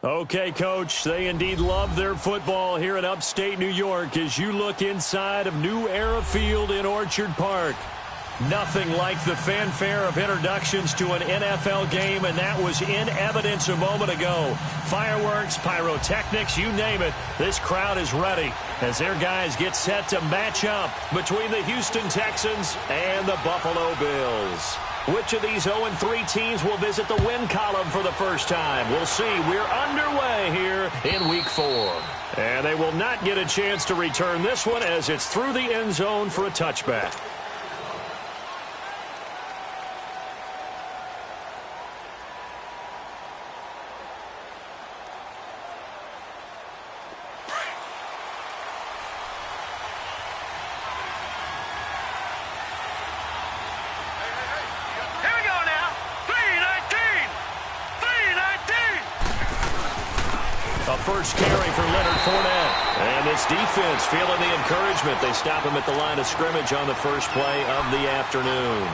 Okay, Coach, they indeed love their football here in upstate New York as you look inside of New Era Field in Orchard Park. Nothing like the fanfare of introductions to an NFL game, and that was in evidence a moment ago. Fireworks, pyrotechnics, you name it, this crowd is ready as their guys get set to match up between the Houston Texans and the Buffalo Bills. Which of these 0-3 teams will visit the win column for the first time? We'll see. We're underway here in Week 4. And they will not get a chance to return this one as it's through the end zone for a touchback. First carry for Leonard Fournette. And this defense feeling the encouragement. They stop him at the line of scrimmage on the first play of the afternoon.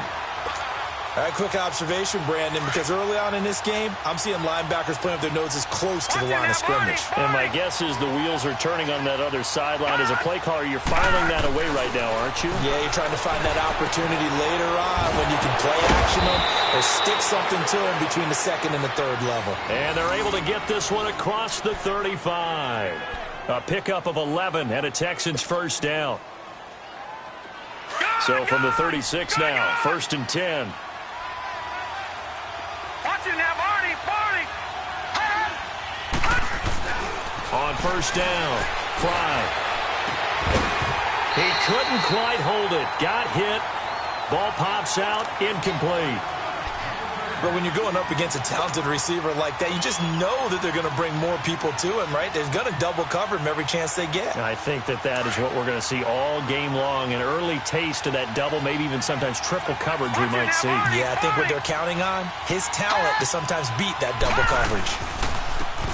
All right, quick observation, Brandon, because early on in this game, I'm seeing linebackers playing with their noses close to the line of scrimmage. And my guess is the wheels are turning on that other sideline. As a play caller, you're filing that away right now, aren't you? Yeah, you're trying to find that opportunity later on when you can play action them or stick something to them between the second and the third level. And they're able to get this one across the 35. A pickup of 11 and a Texans first down. So from the 36 now, 1st and 10. On first down, Fry. He couldn't quite hold it. Got hit. Ball pops out, incomplete. But when you're going up against a talented receiver like that, you just know that they're going to bring more people to him, right? They're going to double cover him every chance they get. I think that is what we're going to see all game long. An early taste of that double, maybe even sometimes triple coverage we might see. Yeah, I think what they're counting on, his talent to sometimes beat that double coverage.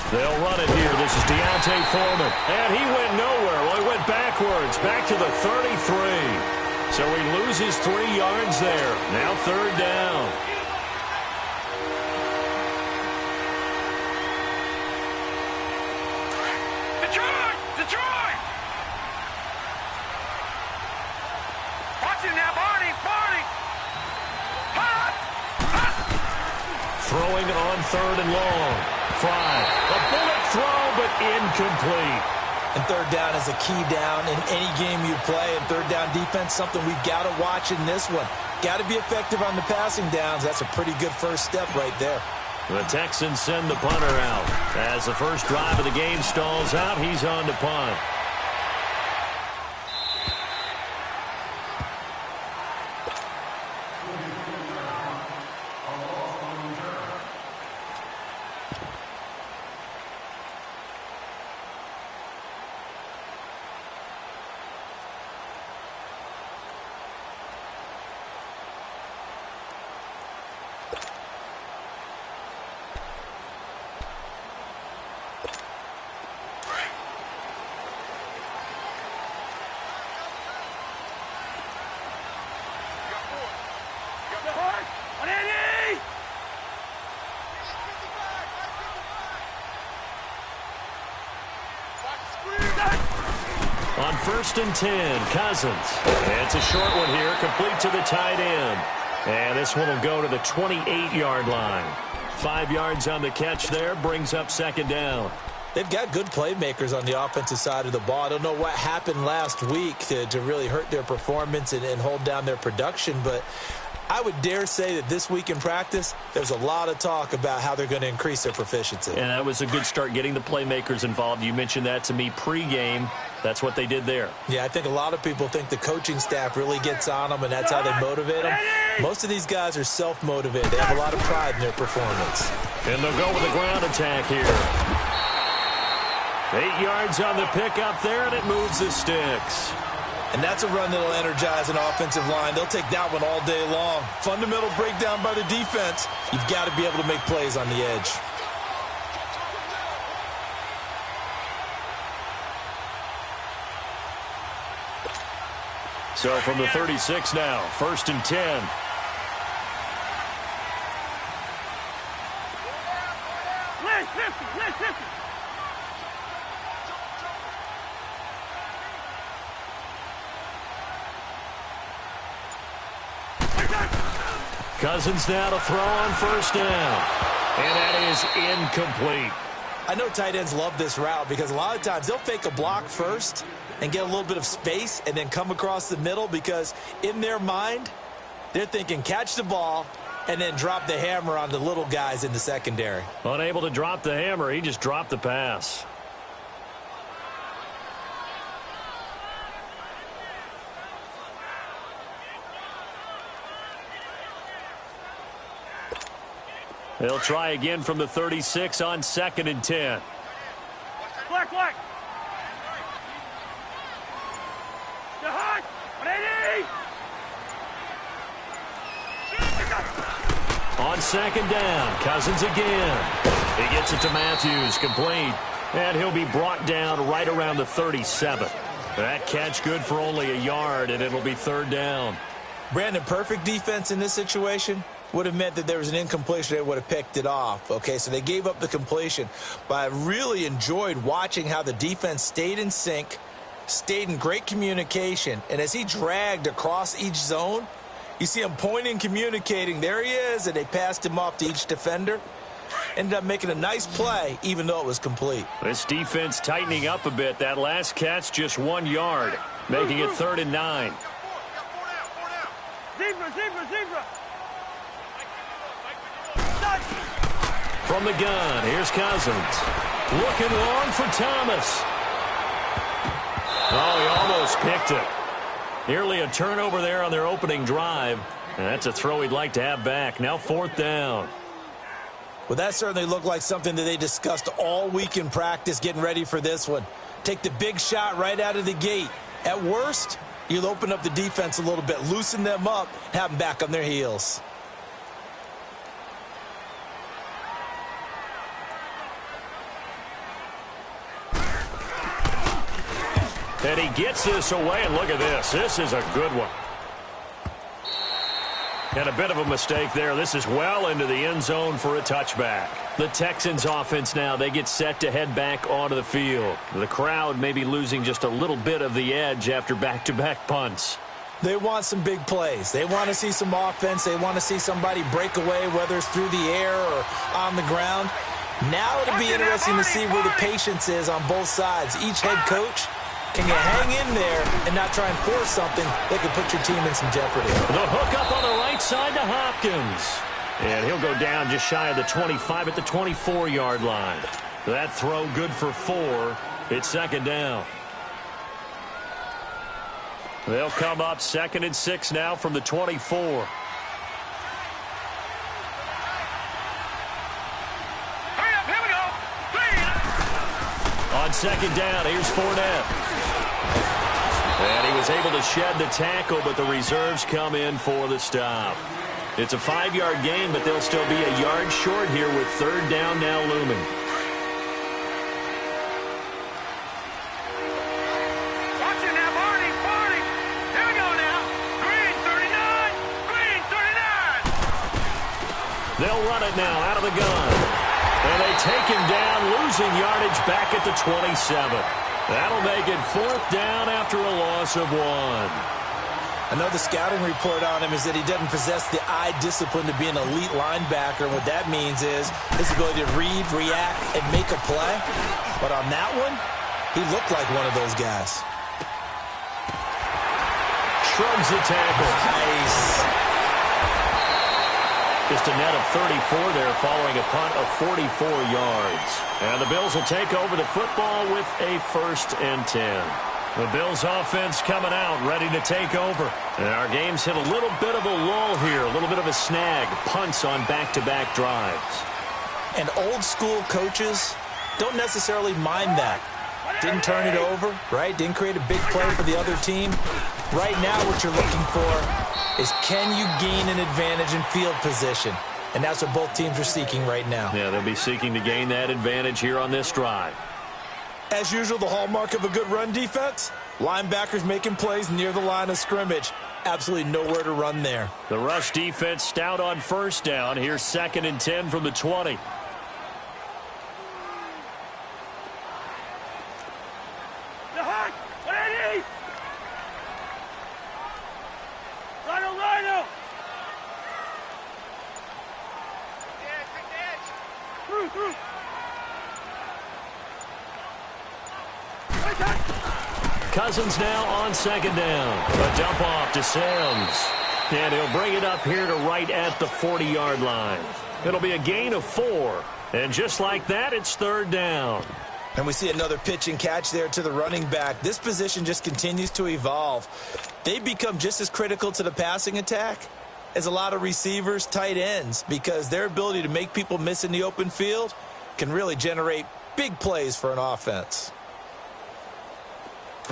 They'll run it here. This is Deontay Foreman. And he went nowhere. Well, he went backwards, back to the 33. So he loses 3 yards there. Now 3rd down. Detroit! Watch it now, Barney! Throwing on 3rd and long. Fry. A bullet throw, but incomplete. And 3rd down is a key down in any game you play. And 3rd down defense, something we've got to watch in this one. Got to be effective on the passing downs. That's a pretty good first step right there. The Texans send the punter out. As the first drive of the game stalls out, he's on to punt. On 1st and 10, Cousins. And it's a short one here, complete to the tight end. And this one will go to the 28-yard line. 5 yards on the catch there, brings up 2nd down. They've got good playmakers on the offensive side of the ball. I don't know what happened last week to really hurt their performance and hold down their production, but I would dare say that this week in practice, there's a lot of talk about how they're going to increase their proficiency. And that was a good start, getting the playmakers involved. You mentioned that to me pregame. That's what they did there. Yeah, I think a lot of people think the coaching staff really gets on them, and that's how they motivate them. Most of these guys are self-motivated. They have a lot of pride in their performance. And they'll go with a ground attack here. 8 yards on the pickup there, and it moves the sticks. And that's a run that'll energize an offensive line. They'll take that one all day long. Fundamental breakdown by the defense. You've got to be able to make plays on the edge. So from the 36 now, 1st and 10. Blitz! Cousins now to throw on first down. And that is incomplete. I know tight ends love this route because a lot of times they'll fake a block first and get a little bit of space and then come across the middle because in their mind, they're thinking catch the ball and then drop the hammer on the little guys in the secondary. Unable to drop the hammer, he just dropped the pass. They'll try again from the 36 on 2nd and 10. Black. On 2nd down, Cousins again. He gets it to Matthews, complete. And he'll be brought down right around the 37. That catch good for only a yard, and it'll be 3rd down. Brandon, perfect defense in this situation would have meant that there was an incompletion. They would have picked it off. Okay, so they gave up the completion. But I really enjoyed watching how the defense stayed in sync, stayed in great communication. And as he dragged across each zone, you see him pointing, communicating. There he is, and they passed him off to each defender. Ended up making a nice play, even though it was complete. This defense tightening up a bit. That last catch, just 1 yard, making it 3rd and 9. Zebra. From the gun, here's Cousins. Looking long for Thomas. Oh, he almost picked it. Nearly a turnover there on their opening drive. And that's a throw he'd like to have back. Now 4th down. Well, that certainly looked like something that they discussed all week in practice getting ready for this one. Take the big shot right out of the gate. At worst, you'll open up the defense a little bit, loosen them up, have them back on their heels. And he gets this away, and look at this. This is a good one. And a bit of a mistake there. This is well into the end zone for a touchback. The Texans offense now, they get set to head back onto the field. The crowd may be losing just a little bit of the edge after back-to-back punts. They want some big plays. They want to see some offense. They want to see somebody break away, whether it's through the air or on the ground. Now it'll be interesting to see where the patience is on both sides. Each head coach, can you hang in there and not try and force something that could put your team in some jeopardy? The hook up on the right side to Hopkins. And he'll go down just shy of the 25 at the 24-yard line. That throw good for 4. It's 2nd down. They'll come up 2nd and 6 now from the 24. Hurry up, here we go. 3. On 2nd down, here's Fournette. And he was able to shed the tackle, but the reserves come in for the stop. It's a 5-yard gain, but they'll still be a yard short here with 3rd down now looming. Watch it now, Barney. Here we go now. Green 39. Green 39. They'll run it now out of the gun. And they take him down, losing yardage back at the 27. That'll make it 4th down after a loss of 1. Another scouting report on him is that he doesn't possess the eye discipline to be an elite linebacker. And what that means is his ability to read, react, and make a play. But on that one, he looked like one of those guys. Shrugs the tackle. Nice. Just a net of 34 there following a punt of 44 yards. And the Bills will take over the football with a 1st and 10. The Bills offense coming out, ready to take over. And our game's hit a little bit of a lull here, a little bit of a snag. Punts on back-to-back drives. And old school coaches don't necessarily mind that. Didn't turn it over, right? Didn't create a big play for the other team. Right now what you're looking for is can you gain an advantage in field position? And that's what both teams are seeking right now. Yeah, they'll be seeking to gain that advantage here on this drive. As usual, the hallmark of a good run defense, linebackers making plays near the line of scrimmage. Absolutely nowhere to run there. The rush defense stout on 1st down. Here's 2nd and 10 from the 20. Cousins now on second down. A dump off to Sims. And he'll bring it up here to right at the 40-yard line. It'll be a gain of 4. And just like that, it's third down. And we see another pitch and catch there to the running back. This position just continues to evolve. They become just as critical to the passing attack as a lot of receivers, tight ends, because their ability to make people miss in the open field can really generate big plays for an offense.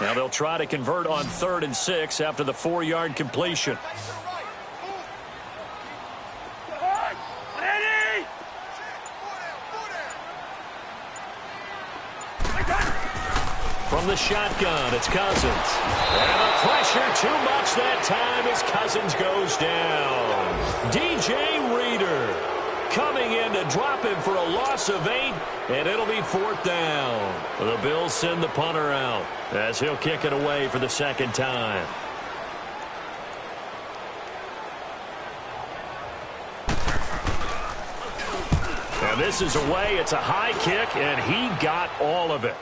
Now they'll try to convert on 3rd and 6 after the 4-yard completion. From the shotgun, it's Cousins. And the pressure too much that time as Cousins goes down. DJ Reader coming in to drop him for a loss of 8, and it'll be 4th down. The Bills send the punter out as he'll kick it away for the second time. And this is away. It's a high kick, and he got all of it.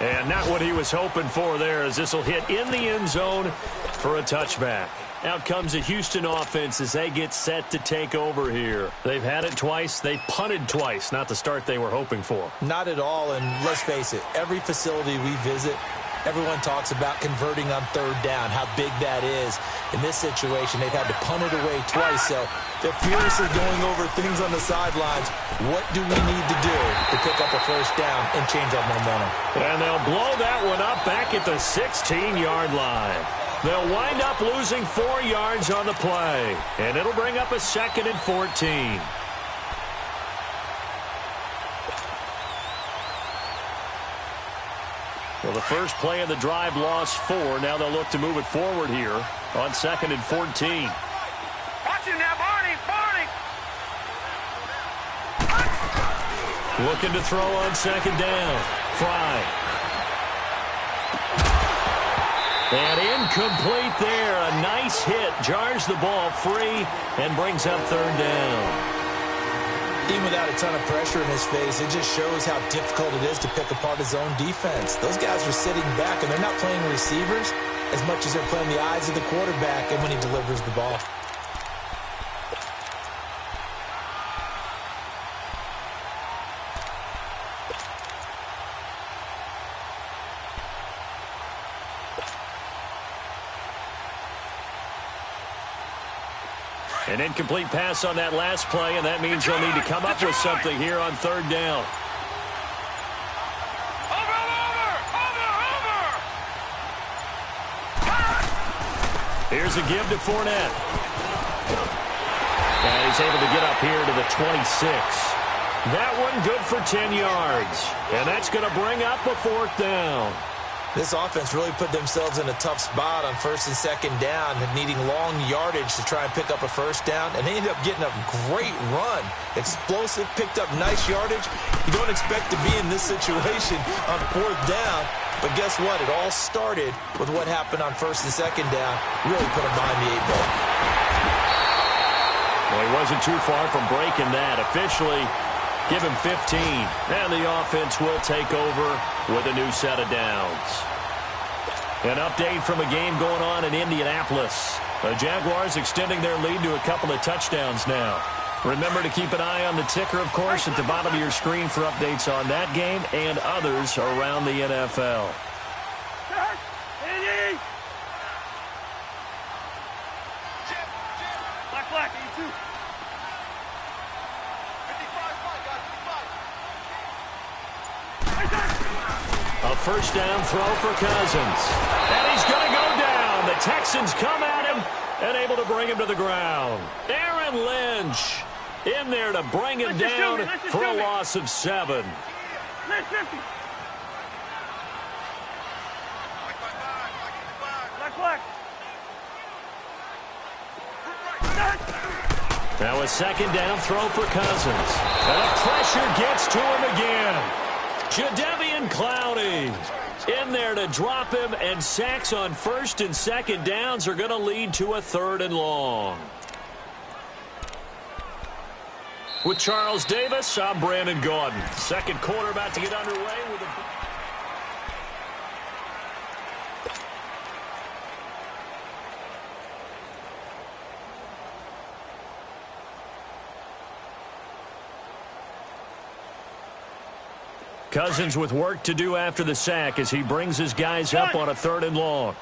And not what he was hoping for there, as this will hit in the end zone for a touchback. Out comes the Houston offense as they get set to take over here. They've had it twice. They've punted twice. Not the start they were hoping for. Not at all, and let's face it, every facility we visit, everyone talks about converting on 3rd down, how big that is. In this situation, they've had to punt it away twice, so they're furiously going over things on the sidelines. What do we need to do to pick up a 1st down and change our momentum? And they'll blow that one up back at the 16-yard line. They'll wind up losing 4 yards on the play, and it'll bring up a 2nd and 14. Well, the first play of the drive lost 4. Now they'll look to move it forward here on 2nd and 14. Watch him now, Barney! Looking to throw on 2nd down. Fry. And incomplete there. A nice hit. Jars the ball free and brings up 3rd down. Even without a ton of pressure in his face, it just shows how difficult it is to pick apart his own defense. Those guys are sitting back, and they're not playing receivers as much as they're playing the eyes of the quarterback and when he delivers the ball. An incomplete pass on that last play, and that means they'll need to come up with something here on 3rd down. Here's a give to Fournette. And he's able to get up here to the 26. That one good for 10 yards. And that's going to bring up a 4th down. This offense really put themselves in a tough spot on 1st and 2nd down, needing long yardage to try and pick up a 1st down, and they ended up getting a great run. Explosive, picked up nice yardage. You don't expect to be in this situation on 4th down, but guess what? It all started with what happened on 1st and 2nd down. Really put them behind the 8 ball. Well, he wasn't too far from breaking that. Officially, give him 15, and the offense will take over with a new set of downs. An update from a game going on in Indianapolis. The Jaguars extending their lead to a couple of touchdowns now. Remember to keep an eye on the ticker, of course, at the bottom of your screen for updates on that game and others around the NFL. Black, 82. A 1st down throw for Cousins. And he's going to go down. The Texans come at him and able to bring him to the ground. Aaron Lynch in there to bring him down for a loss of 7. Now a 2nd down throw for Cousins. And the pressure gets to him again. Jadeveon Clowney in there to drop him, and sacks on 1st and 2nd downs are going to lead to a 3rd and long. With Charles Davis, I'm Brandon Gaudin. Second quarter about to get underway with a... Cousins with work to do after the sack as he brings his guys up on a 3rd and long.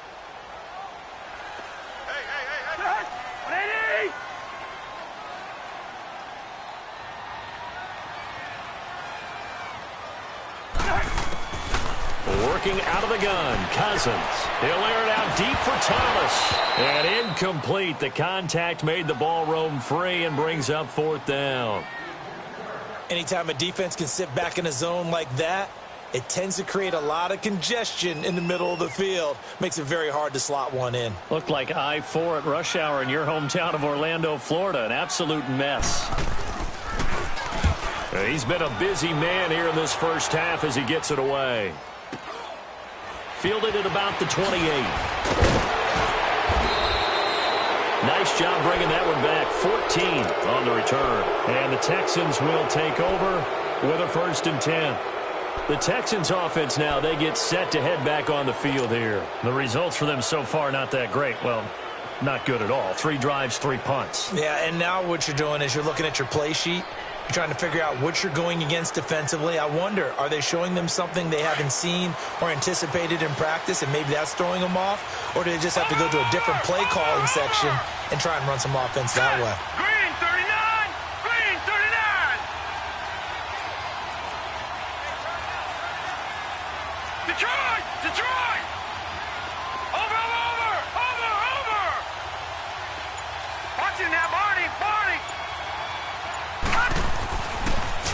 Working out of the gun, Cousins. He'll air it out deep for Thomas. And incomplete. The contact made the ball roam free and brings up 4th down. Anytime a defense can sit back in a zone like that, it tends to create a lot of congestion in the middle of the field. Makes it very hard to slot one in. Looked like I-4 at rush hour in your hometown of Orlando, Florida. An absolute mess. He's been a busy man here in this first half as he gets it away. Fielded at about the 28. Nice job bringing that one back. 14 on the return. And the Texans will take over with a 1st and 10. The Texans offense now, they get set to head back on the field here. The results for them so far not that great. Well, not good at all. 3 drives, 3 punts. Yeah, and now what you're doing is you're looking at your play sheet. You're trying to figure out what you're going against defensively. I wonder, are they showing them something they haven't seen or anticipated in practice, and maybe that's throwing them off? Or do they just have to go to a different play calling section and try and run some offense that way? Green 39! Green 39! Detroit! Detroit! Over! Watching that, Barney!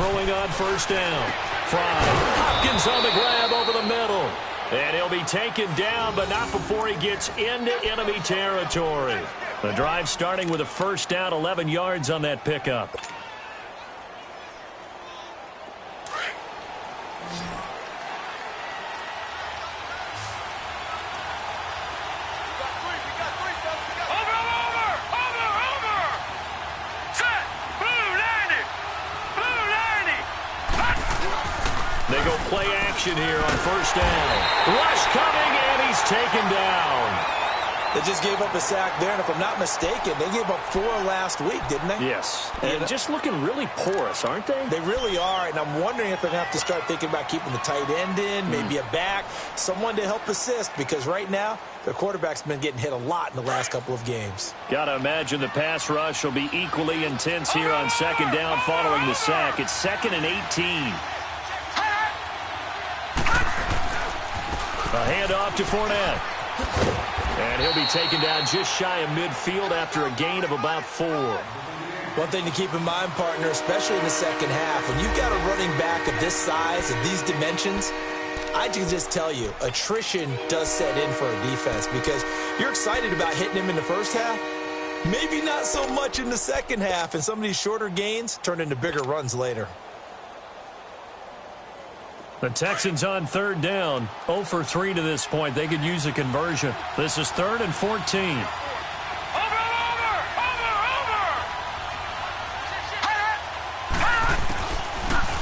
Throwing on 1st down. Fry. Hopkins on the grab over the middle. And he'll be taken down, but not before he gets into enemy territory. The drive starting with a 1st down, 11 yards on that pickup. Play action here on 1st down. Rush coming, and he's taken down. They just gave up a sack there, and if I'm not mistaken, they gave up 4 last week, didn't they? Yes. And just looking really porous, aren't they? They really are, and I'm wondering if they're going to have to start thinking about keeping the tight end in, maybe a back, someone to help assist, because right now, their quarterback's been getting hit a lot in the last couple of games. Got to imagine the pass rush will be equally intense here on 2nd down following the sack. It's 2nd and 18. A handoff to Fournette. And he'll be taken down just shy of midfield after a gain of about 4. One thing to keep in mind, partner, especially in the second half, when you've got a running back of this size, of these dimensions, I can just tell you, attrition does set in for a defense because you're excited about hitting him in the first half. Maybe not so much in the second half, and some of these shorter gains turn into bigger runs later. The Texans on 3rd down, 0 for 3 to this point. They could use a conversion. This is 3rd and 14.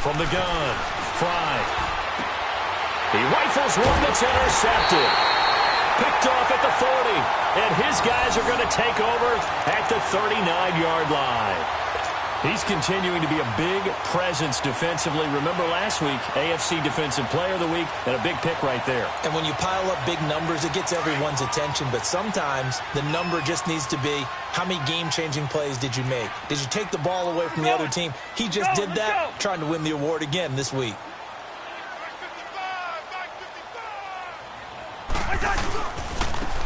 From the gun, Fry. He rifles one that's intercepted. Picked off at the 40, and his guys are going to take over at the 39-yard line. He's continuing to be a big presence defensively. Remember last week, AFC Defensive Player of the Week, and a big pick right there. And when you pile up big numbers, it gets everyone's attention. But sometimes the number just needs to be, how many game-changing plays did you make? Did you take the ball away from the other team? He just did that, trying to win the award again this week.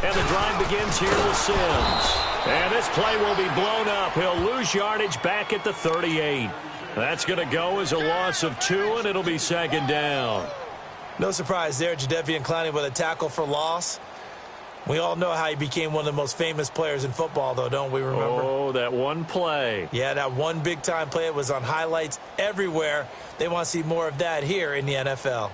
And the drive begins here with Sims. And this play will be blown up. He'll lose yardage back at the 38. That's going to go as a loss of 2, and it'll be 2nd down. No surprise there, Jadeveon Clowney with a tackle for loss. We all know how he became one of the most famous players in football, though, don't we remember? Oh, that one play. Yeah, that one big-time play. It was on highlights everywhere. They want to see more of that here in the NFL.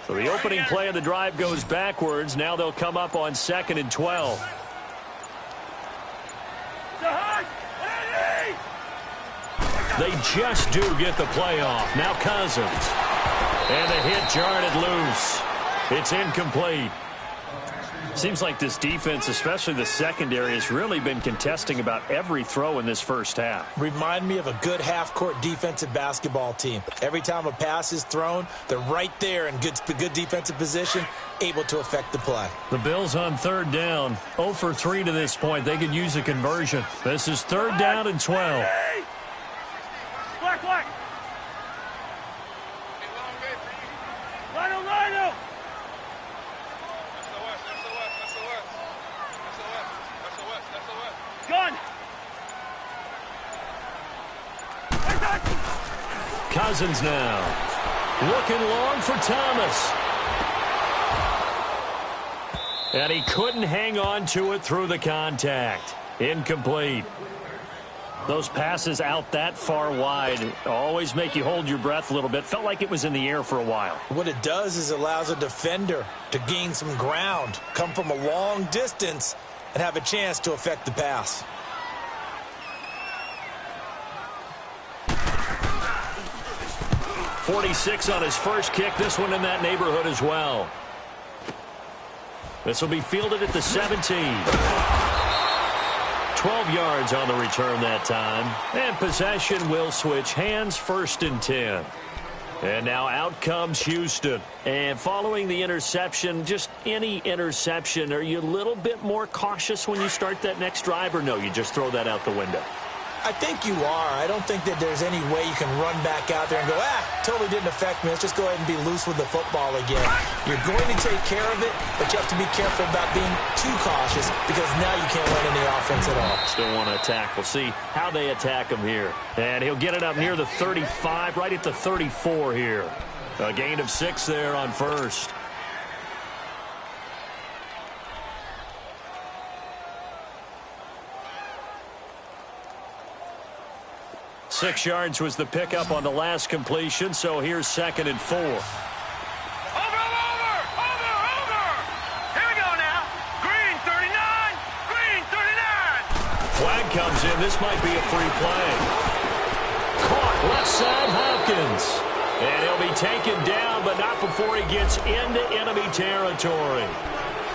So the opening play of the drive goes backwards. Now they'll come up on 2nd and 12. They just do get the play off. Now Cousins. And the hit jarred loose. It's incomplete. Seems like this defense, especially the secondary, has really been contesting about every throw in this first half. Remind me of a good half-court defensive basketball team. Every time a pass is thrown, they're right there in good defensive position, able to affect the play. The Bills on 3rd down. 0 for 3 to this point. They could use a conversion. This is 3rd down and 12. Black. Lino. Gun. Cousins now. Looking long for Thomas. And he couldn't hang on to it through the contact. Incomplete. Those passes out that far wide always make you hold your breath a little bit. Felt like it was in the air for a while. What it does is allows a defender to gain some ground, come from a long distance, and have a chance to affect the pass. .46 on his first kick. This one in that neighborhood as well. This will be fielded at the 17. 12 yards on the return that time. And possession will switch hands, 1st and 10. And now out comes Houston. And following the interception, just any interception, are you a little bit more cautious when you start that next drive, or no, you just throw that out the window? I think you are. I don't think that there's any way you can run back out there and go, totally didn't affect me. Let's just go ahead and be loose with the football again. You're going to take care of it, but you have to be careful about being too cautious because now you can't run any offense at all. Still want to attack. We'll see how they attack him here. And he'll get it up near the 35, right at the 34 here. A gain of 6 there on 1st. Six yards was the pickup on the last completion, so here's 2nd and 4. Over! Here we go now. Green 39. Flag comes in. This might be a free play. Caught left side Hopkins. And he'll be taken down, but not before he gets into enemy territory.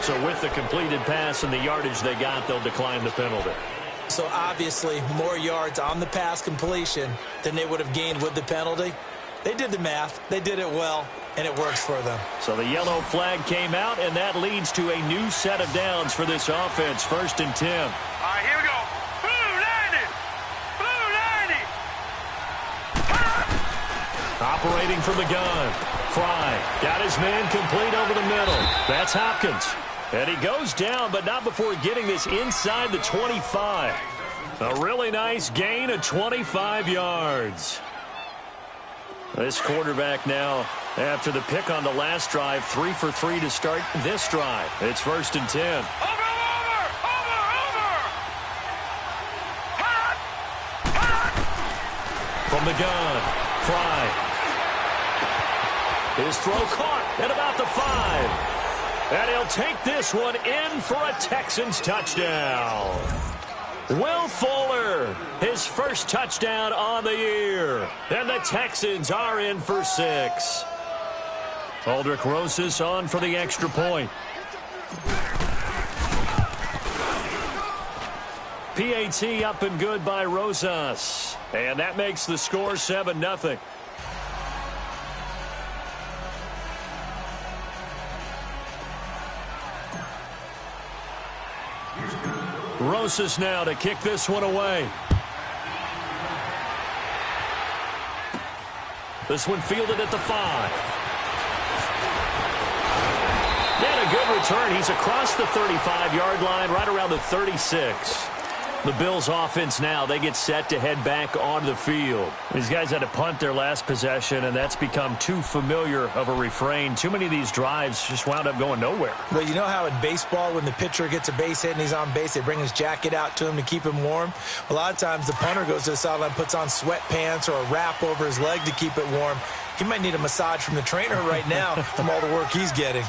So with the completed pass and the yardage they got, they'll decline the penalty. So obviously more yards on the pass completion than they would have gained with the penalty. They did the math. They did it well, and it works for them. So the yellow flag came out, and that leads to a new set of downs for this offense. 1st and 10. All right, here we go. Blue 90. Operating from the gun. Fry got his man complete over the middle. That's Hopkins. And he goes down, but not before getting this inside the 25. A really nice gain of 25 yards. This quarterback now, after the pick on the last drive, 3 for 3 to start this drive. It's 1st and 10. Over. From the gun, Fry. His throw caught at about the 5. And he'll take this one in for a Texans touchdown. Will Fuller, his first touchdown on the year. And the Texans are in for 6. Aldrich Rosas on for the extra point. PAT up and good by Rosas. And that makes the score 7-0. Rosas now to kick this one away. This one fielded at the 5. And a good return. He's across the 35-yard line, right around the 36. The Bills offense now, they get set to head back onto the field. These guys had to punt their last possession, and that's become too familiar of a refrain. Too many of these drives just wound up going nowhere. Well, you know how in baseball, when the pitcher gets a base hit and he's on base, they bring his jacket out to him to keep him warm? A lot of times the punter goes to the sideline, puts on sweatpants or a wrap over his leg to keep it warm. He might need a massage from the trainer right now from all the work he's getting.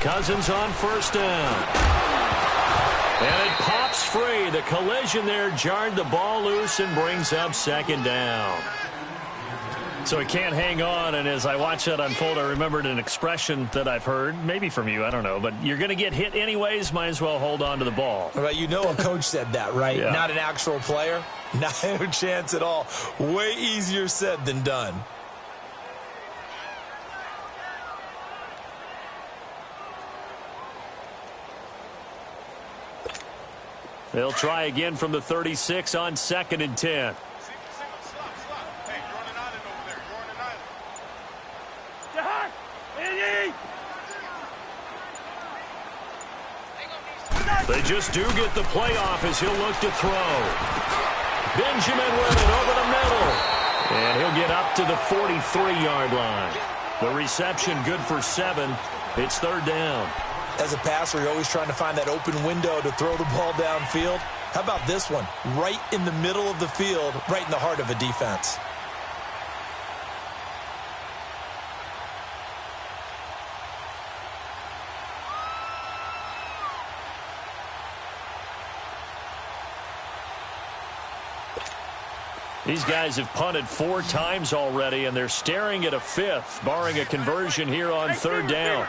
Cousins on first down. And it pops free. The collision there jarred the ball loose and brings up second down. So it can't hang on, and as I watch that unfold, I remembered an expression that I've heard, maybe from you, I don't know, but you're going to get hit anyways, might as well hold on to the ball. Well, you know a coach said that, right? Yeah. Not an actual player. Not a chance at all. Way easier said than done. They'll try again from the 36 on 2nd and 10. They just do get the playoff as he'll look to throw. Benjamin with it over the middle. And he'll get up to the 43-yard line. The reception good for 7. It's 3rd down. As a passer, you're always trying to find that open window to throw the ball downfield. How about this one? Right in the middle of the field, right in the heart of a defense. These guys have punted 4 times already, and they're staring at a 5th, barring a conversion here on 3rd down.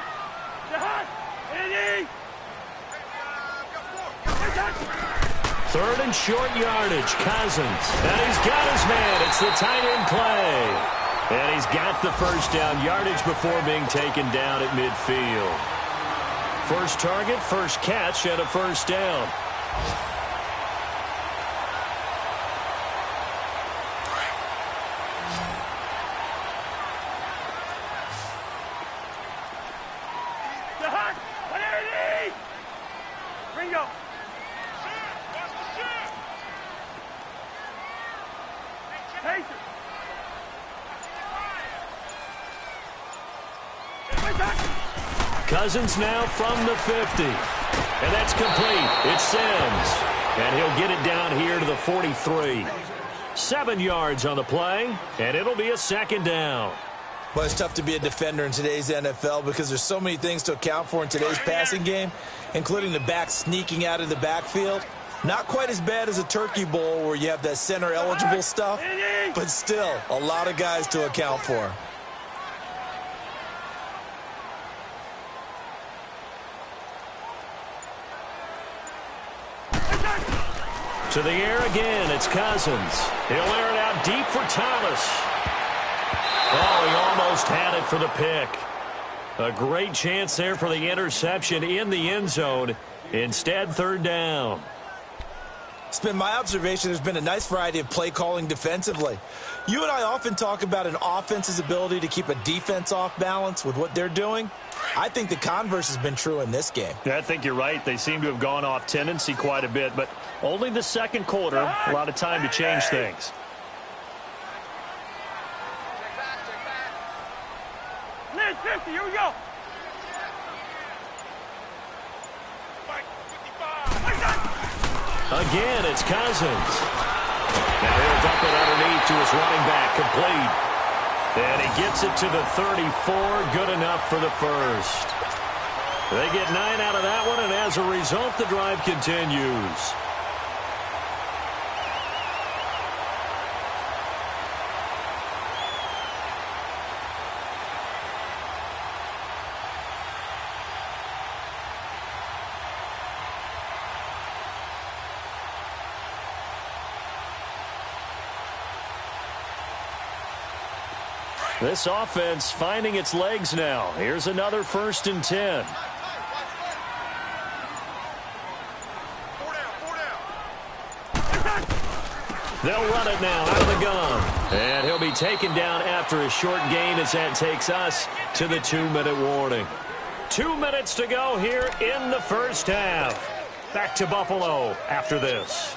3rd and short yardage, Cousins. And he's got his man. It's the tight end play. And he's got the first down yardage before being taken down at midfield. First target, first catch, and a first down. Cousins now from the 50. And that's complete. It's Sims. And he'll get it down here to the 43. 7 yards on the play, and it'll be a 2nd down. Well, it's tough to be a defender in today's NFL because there's so many things to account for in today's passing game, including the back sneaking out of the backfield. Not quite as bad as a turkey bowl where you have that center-eligible stuff, but still a lot of guys to account for. To the air again, it's Cousins. He'll air it out deep for Thomas. Oh, he almost had it for the pick. A great chance there for the interception in the end zone. Instead, 3rd down. It's been my observation there's been a nice variety of play calling defensively. You and I often talk about an offense's ability to keep a defense off balance with what they're doing. I think the converse has been true in this game. Yeah, I think you're right. They seem to have gone off tendency quite a bit, but only the 2nd quarter, a lot of time to change things. Lynch 50, here we go. Again, it's Cousins. Now he'll dump it underneath to his running back, complete. And he gets it to the 34, good enough for the first. They get 9 out of that one, and as a result, the drive continues. This offense finding its legs now. Here's another 1st and 10. They'll run it now out of the gun. And he'll be taken down after a short gain as that takes us to the 2-minute warning. 2 minutes to go here in the first half. Back to Buffalo after this.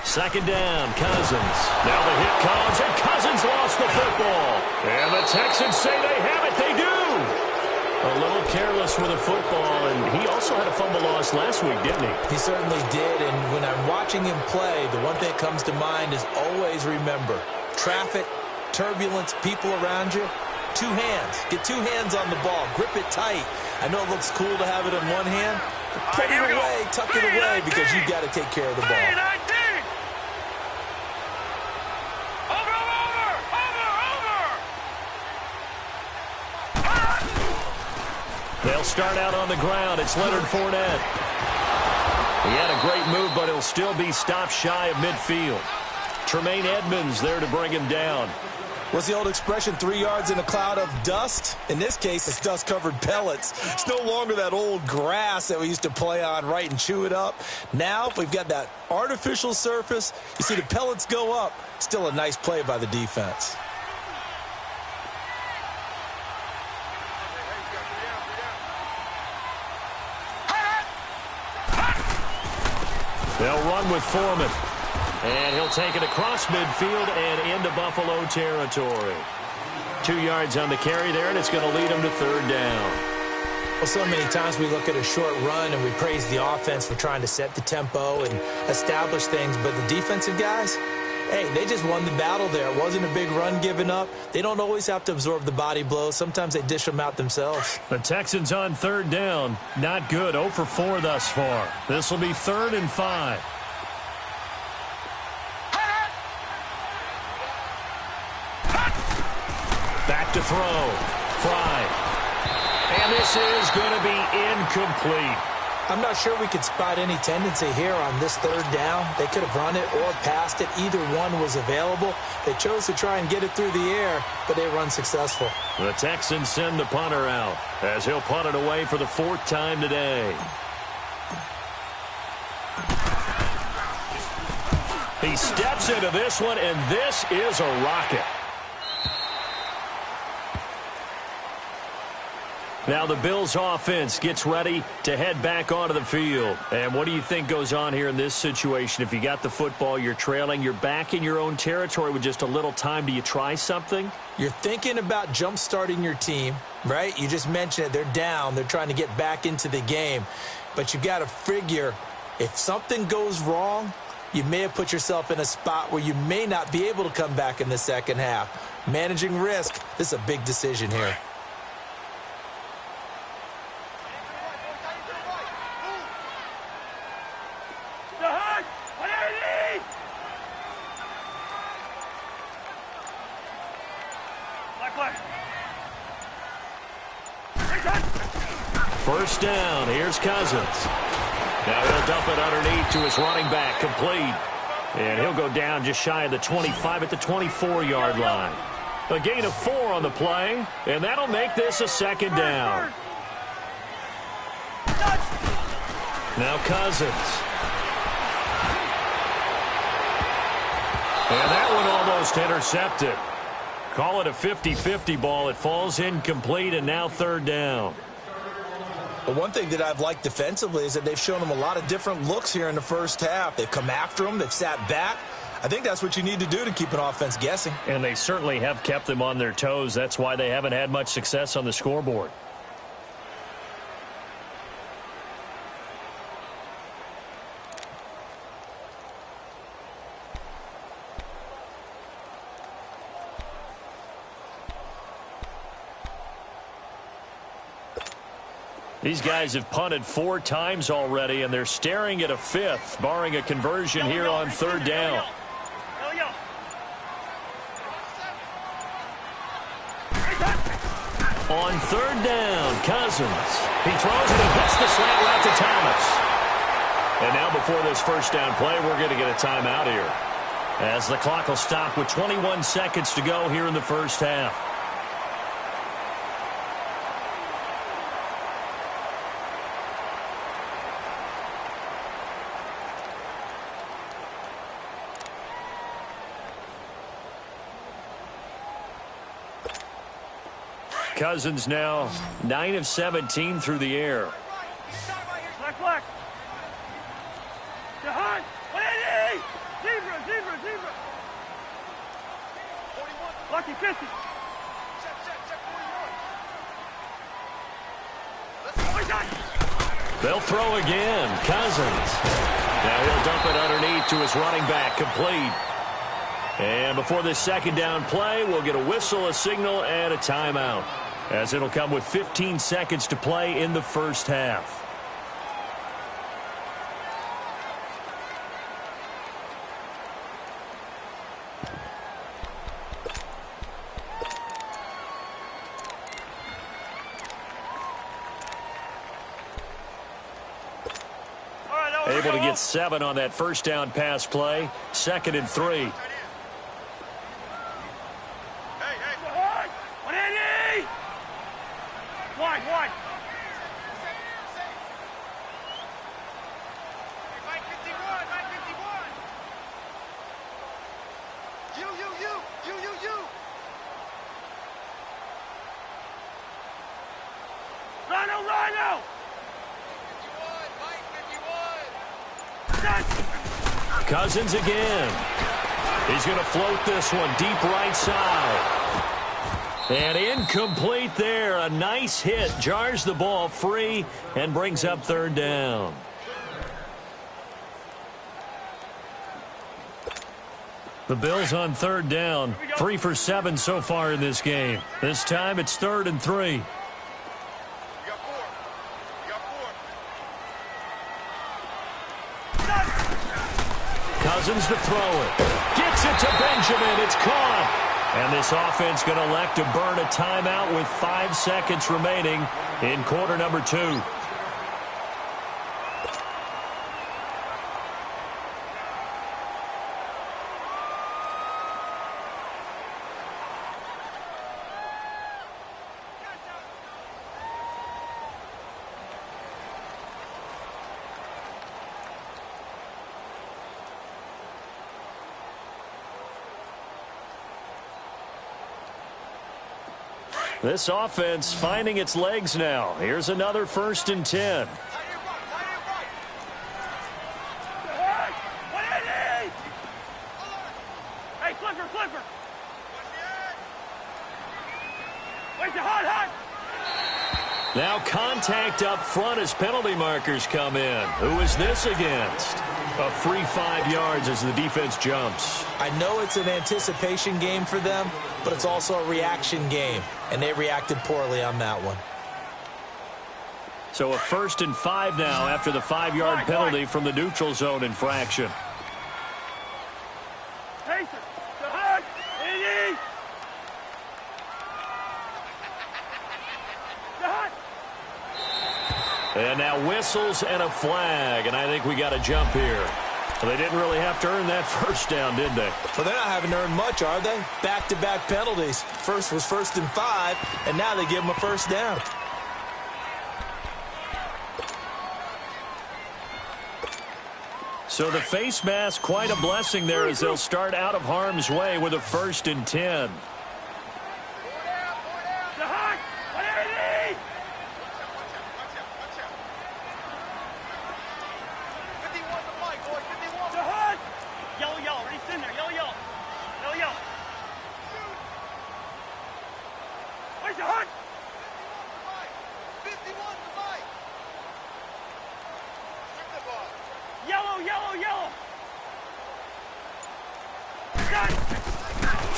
Second down, Cousins. Now the hit comes, and Cousins lost the football. And the Texans say they have it. They do. A little careless with the football, and he also had a fumble loss last week, didn't he? He certainly did, and when I'm watching him play, the one thing that comes to mind is always remember, traffic, turbulence, people around you, two hands. Get two hands on the ball. Grip it tight. I know it looks cool to have it in one hand, but put it away, tuck it away, because you've got to take care of the ball. They'll start out on the ground. It's Leonard Fournette. He had a great move, but he'll still be stopped shy of midfield. Tremaine Edmonds there to bring him down. What's the old expression, 3 yards in a cloud of dust? In this case, it's dust-covered pellets. It's no longer that old grass that we used to play on, right, and chew it up. Now, we've got that artificial surface. You see the pellets go up. Still a nice play by the defense. They'll run with Foreman. And he'll take it across midfield and into Buffalo territory. 2 yards on the carry there, and it's going to lead him to third down. Well, so many times we look at a short run and we praise the offense for trying to set the tempo and establish things, but the defensive guys, hey, they just won the battle there. It wasn't a big run given up. They don't always have to absorb the body blows. Sometimes they dish them out themselves. The Texans on third down. Not good. 0 for 4 thus far. This will be 3rd and 5. Back to throw. Fry. And this is going to be incomplete. I'm not sure we could spot any tendency here on this third down. They could have run it or passed it. Either one was available. They chose to try and get it through the air, but they were unsuccessful. The Texans send the punter out as he'll punt it away for the 4th time today. He steps into this one, and this is a rocket. Now the Bills offense gets ready to head back onto the field. And what do you think goes on here in this situation? If you got the football, you're trailing, you're back in your own territory with just a little time. Do you try something? You're thinking about jump-starting your team, right? You just mentioned it. They're down. They're trying to get back into the game. But you've got to figure if something goes wrong, you may have put yourself in a spot where you may not be able to come back in the second half. Managing risk, this is a big decision here. First down, here's Cousins. Now he'll dump it underneath to his running back, complete. And he'll go down just shy of the 25 at the 24-yard line. A gain of 4 on the play, and that'll make this a 2nd down. Now Cousins. And that one almost intercepted. Call it a 50-50 ball. It falls incomplete, and now 3rd down. But one thing that I've liked defensively is that they've shown them a lot of different looks here in the first half. They've come after them. They've sat back. I think that's what you need to do to keep an offense guessing. And they certainly have kept them on their toes. That's why they haven't had much success on the scoreboard. These guys have punted 4 times already, and they're staring at a 5th, barring a conversion here on 3rd down. On 3rd down, Cousins. He throws it and hits the slant route to Thomas. And now before this first down play, we're going to get a timeout here, as the clock will stop with 21 seconds to go here in the first half. Cousins now 9 of 17 through the air. Black. Zebra, zebra, zebra. 41. Lucky 50. Check. They'll throw again. Cousins. Now he'll dump it underneath to his running back. Complete. And before this second down play, we'll get a whistle, a signal, and a timeout, as it'll come with 15 seconds to play in the first half. Able to get 7 on that first down pass play. 2nd and 3. Hey, 180! Wide. Mike 51. You. Rhino! Cousins again. He's going to float this one deep right side. And incomplete there. A nice hit. Jars the ball free and brings up 3rd down. The Bills on 3rd down. 3 for 7 so far in this game. This time it's 3rd and 3. Cousins to throw it. Gets it to Benjamin. It's caught. And this offense going to elect to burn a timeout with 5 seconds remaining in quarter number 2. This offense finding its legs now. Here's another 1st and 10. Hey, flipper. Where's the hot? Now contact up front as penalty markers come in. Who is this against? A free 5 yards as the defense jumps. I know it's an anticipation game for them, but it's also a reaction game, and they reacted poorly on that one. So a 1st and 5 now after the 5-yard penalty from the neutral zone infraction. And now whistles and a flag, and I think we got a jump here. Well, they didn't really have to earn that 1st down, did they? Well, they're not having earned much, are they? Back-to-back penalties. First was 1st and 5, and now they give them a 1st down. So the face mask, quite a blessing there as they'll start out of harm's way with a 1st and 10.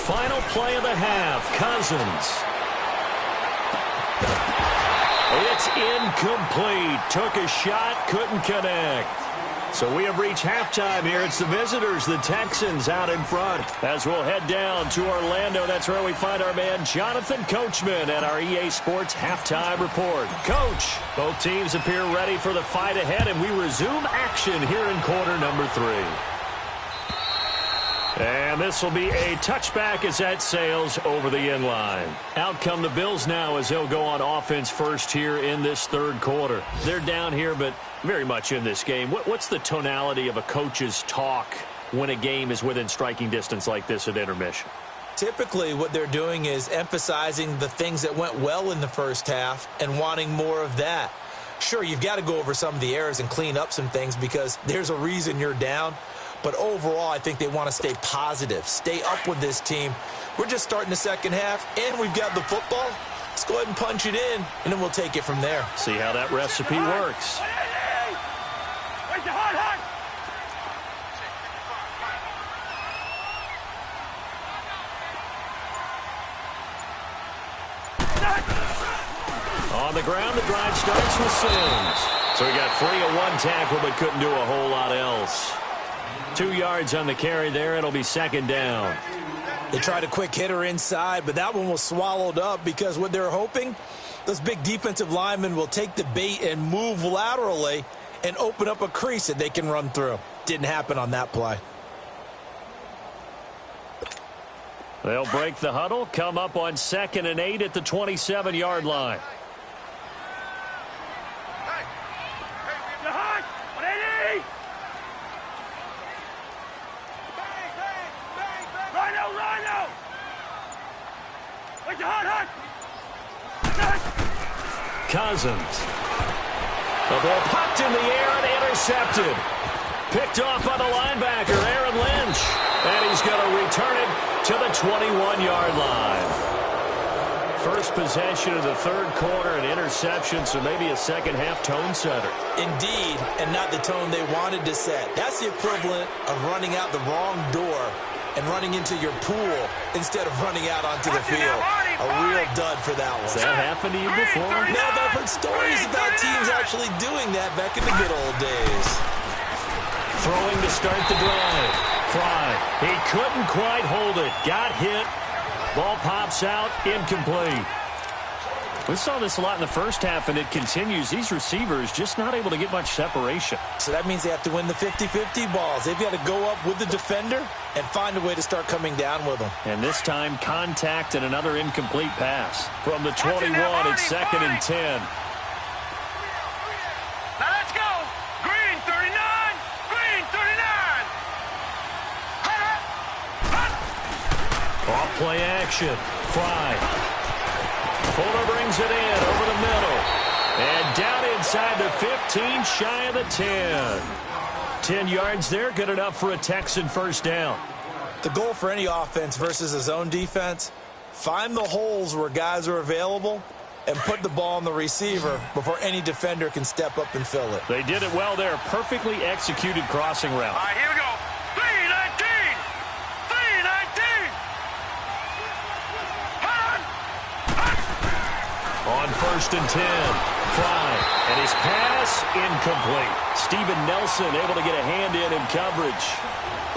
Final play of the half. Cousins. It's incomplete. Took a shot, couldn't connect. So we have reached halftime here. It's the visitors, the Texans, out in front. As we'll head down to Orlando, that's where we find our man Jonathan Coachman at our EA Sports Halftime Report. Coach, both teams appear ready for the fight ahead, and we resume action here in quarter number 3. And this will be a touchback as that sails over the end line. Out come the Bills now as they'll go on offense first here in this 3rd quarter. They're down here, but very much in this game. What's the tonality of a coach's talk when a game is within striking distance like this at intermission? Typically, what they're doing is emphasizing the things that went well in the first half and wanting more of that. Sure, you've got to go over some of the errors and clean up some things because there's a reason you're down. But overall, I think they want to stay positive, stay up with this team. We're just starting the second half, and we've got the football. Let's go ahead and punch it in, and then we'll take it from there. See how that recipe works. On the ground, the drive starts with Sims. So he got free of one tackle, but couldn't do a whole lot else. 2 yards on the carry there. It'll be second down. They tried a quick hitter inside, but that one was swallowed up because what they're hoping, those big defensive linemen will take the bait and move laterally and open up a crease that they can run through. Didn't happen on that play. They'll break the huddle, come up on 2nd and 8 at the 27-yard line. Cousins. The ball popped in the air and intercepted. Picked off by the linebacker, Aaron Lynch. And he's going to return it to the 21-yard line. First possession of the third quarter, an interception, so maybe a second-half tone setter. Indeed, and not the tone they wanted to set. That's the equivalent of running out the wrong door and running into your pool instead of running out onto the field. A real dud for that one. Has that happened to you before? No, but I've heard stories about teams actually doing that back in the good old days. Throwing to start the drive. Fry. He couldn't quite hold it. Got hit. Ball pops out. Incomplete. We saw this a lot in the first half, and it continues. These receivers just not able to get much separation. So that means they have to win the 50-50 balls. They've got to go up with the defender and find a way to start coming down with them. And this time, contact and another incomplete pass. From the 21, it's 2nd and 10. Now let's go. Green 39. Green 39. Off play action. Fry. Fuller brings it in over the middle. And down inside the 15, shy of the 10. 10 yards there, good enough for a Texan first down. The goal for any offense versus a zone defense, find the holes where guys are available and put the ball on the receiver before any defender can step up and fill it. They did it well there. Perfectly executed crossing route. All right, here we go. 319. 319. On 1st and 10, Fry, and his pass incomplete. Steven Nelson able to get a hand in coverage.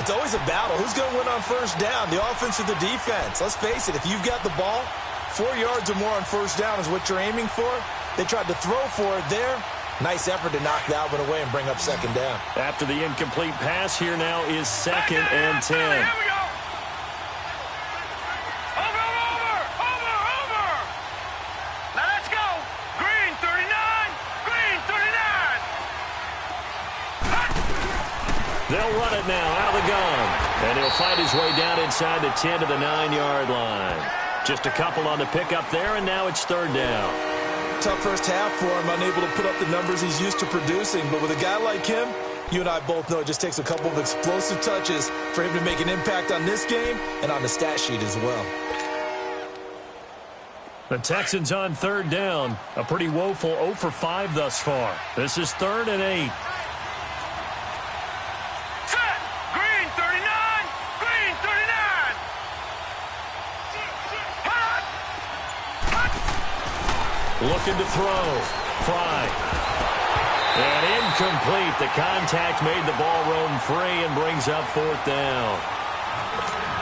It's always a battle. Who's going to win on first down, the offense or the defense? Let's face it, if you've got the ball, 4 yards or more on first down is what you're aiming for. They tried to throw for it there. Nice effort to knock that one away and bring up second down. After the incomplete pass, here now is 2nd and 10. Here we go. They'll run it now out of the gun. And he'll fight his way down inside the 10 to the 9-yard line. Just a couple on the pickup there, and now it's 3rd down. Tough first half for him, unable to put up the numbers he's used to producing. But with a guy like him, you and I both know it just takes a couple of explosive touches for him to make an impact on this game and on the stat sheet as well. The Texans on 3rd down. A pretty woeful 0 for 5 thus far. This is 3rd and 8. Looking to throw. Fry. And incomplete. The contact made the ball roam free and brings up 4th down.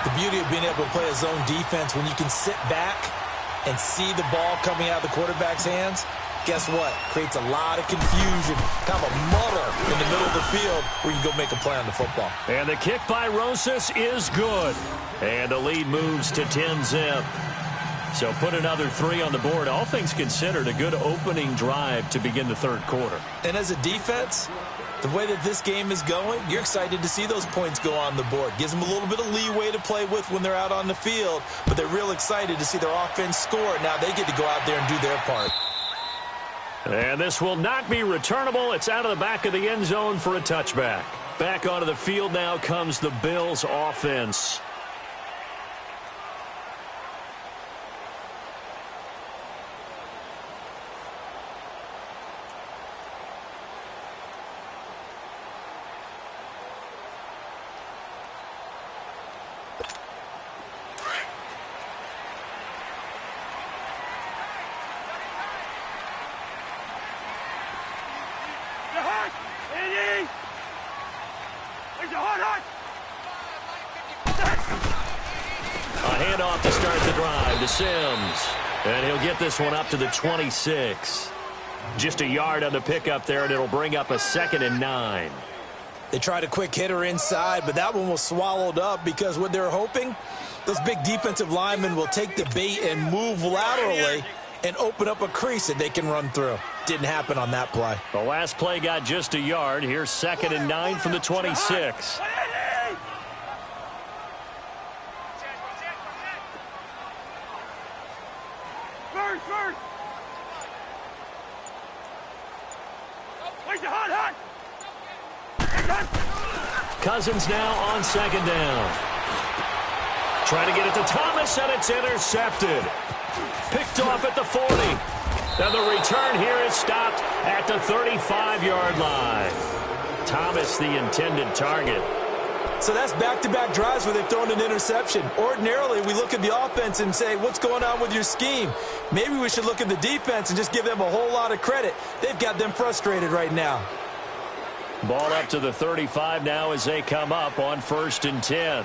The beauty of being able to play a zone defense when you can sit back and see the ball coming out of the quarterback's hands, guess what? Creates a lot of confusion, kind of a muddle in the middle of the field where you can go make a play on the football. And the kick by Rosas is good. And the lead moves to 10-zip. So put another 3 on the board. All things considered, a good opening drive to begin the 3rd quarter. And as a defense, the way that this game is going, you're excited to see those points go on the board. Gives them a little bit of leeway to play with when they're out on the field, but they're real excited to see their offense score. Now they get to go out there and do their part. And this will not be returnable. It's out of the back of the end zone for a touchback. Back onto the field now comes the Bills offense. A handoff to start the drive to Sims. And he'll get this one up to the 26. Just a yard on the pickup there, and it'll bring up a 2nd and 9. They tried a quick hitter inside, but that one was swallowed up because what they're hoping, those big defensive linemen will take the bait and move laterally and open up a crease that they can run through. Didn't happen on that play. The last play got just a yard. Here's 2nd and 9 from the 26. Cousins now on 2nd down. Trying to get it to Thomas, and it's intercepted. Picked off at the 40. And the return here is stopped at the 35-yard line. Thomas, the intended target. So that's back-to-back drives where they've thrown an interception. Ordinarily, we look at the offense and say, what's going on with your scheme? Maybe we should look at the defense and just give them a whole lot of credit. They've got them frustrated right now. Ball up to the 35 now as they come up on 1st and 10.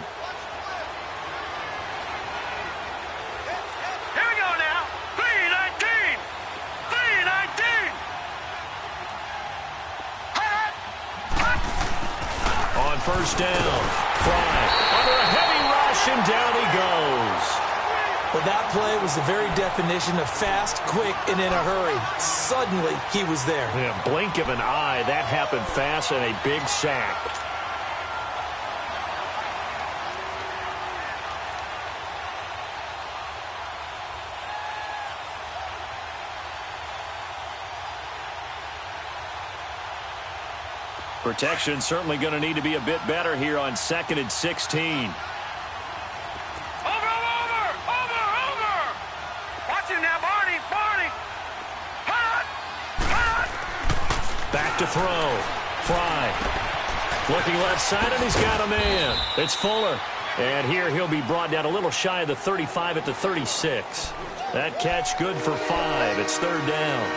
Here we go now. 3-19. 3-19. On 1st down, Fry under a heavy rush, and down he goes. But that play was the very definition of fast, quick, and in a hurry. Suddenly, he was there. Yeah, blink of an eye, that happened fast, and a big sack. Protection certainly going to need to be a bit better here on 2nd and 16. Back to throw. Fry. Looking left side, and he's got a man. It's Fuller. And here he'll be brought down a little shy of the 35 at the 36. That catch good for 5. It's 3rd down.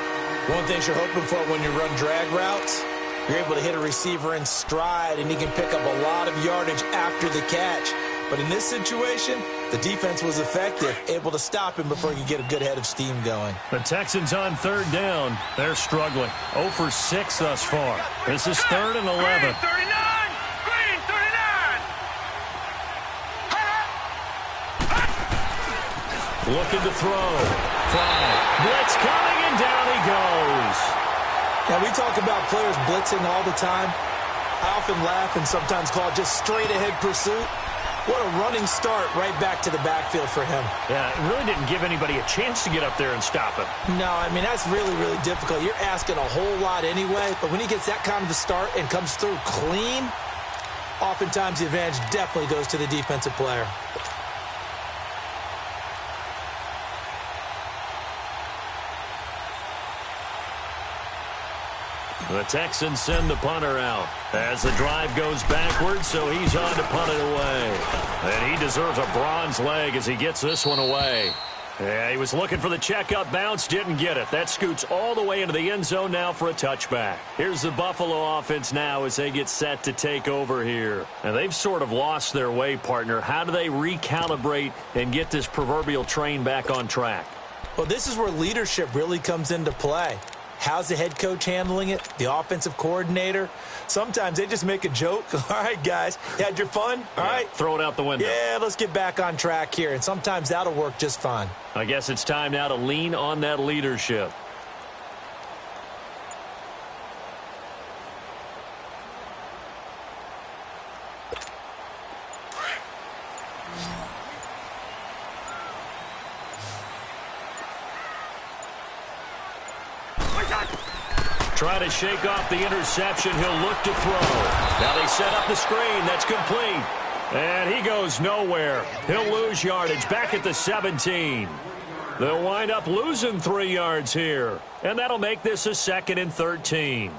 One thing you're hoping for when you run drag routes, you're able to hit a receiver in stride, and he can pick up a lot of yardage after the catch. But in this situation, the defense was effective, able to stop him before he could get a good head of steam going. The Texans on 3rd down. They're struggling. 0 for 6 thus far. This is 3rd and 11. Green 39. Green 39. Looking to throw. Fly. Blitz coming, and down he goes. Now, we talk about players blitzing all the time. I often laugh and sometimes call it just straight-ahead pursuit. What a running start right back to the backfield for him. Yeah, it really didn't give anybody a chance to get up there and stop him. No, I mean, that's really, really difficult. You're asking a whole lot anyway, but when he gets that kind of a start and comes through clean, oftentimes the advantage definitely goes to the defensive player. The Texans send the punter out as the drive goes backwards, so he's on to punt it away. And he deserves a bronze leg as he gets this one away. Yeah, he was looking for the checkup bounce, didn't get it. That scoots all the way into the end zone now for a touchback. Here's the Buffalo offense now as they get set to take over here. And they've sort of lost their way, partner. How do they recalibrate and get this proverbial train back on track? Well, this is where leadership really comes into play. How's the head coach handling it? The offensive coordinator? Sometimes they just make a joke. All right, guys, you had your fun? All right. Throw it out the window. Yeah, let's get back on track here. And sometimes that'll work just fine. I guess it's time now to lean on that leadership. Trying to shake off the interception. He'll look to throw. Now they set up the screen. That's complete. And he goes nowhere. He'll lose yardage back at the 17. They'll wind up losing 3 yards here. And that'll make this a 2nd and 13.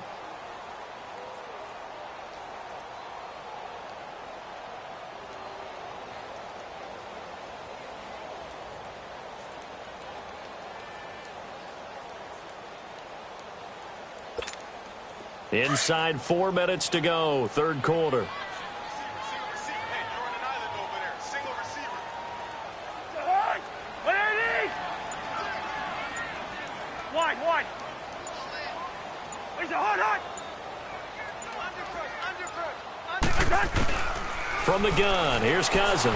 Inside 4 minutes to go, 3rd quarter. Wide. There's a hot. From the gun, here's Cousins.